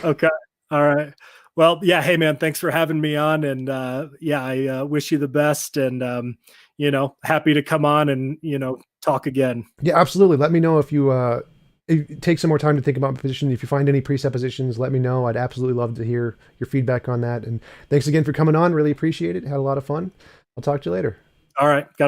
Okay. All right. Well, yeah. Hey, man. Thanks for having me on, and yeah, I wish you the best, and happy to come on and talk again. Yeah, absolutely. Let me know if you take some more time to think about my position. If you find any presuppositions, let me know. I'd absolutely love to hear your feedback on that. And thanks again for coming on. Really appreciate it. Had a lot of fun. I'll talk to you later. All right. Got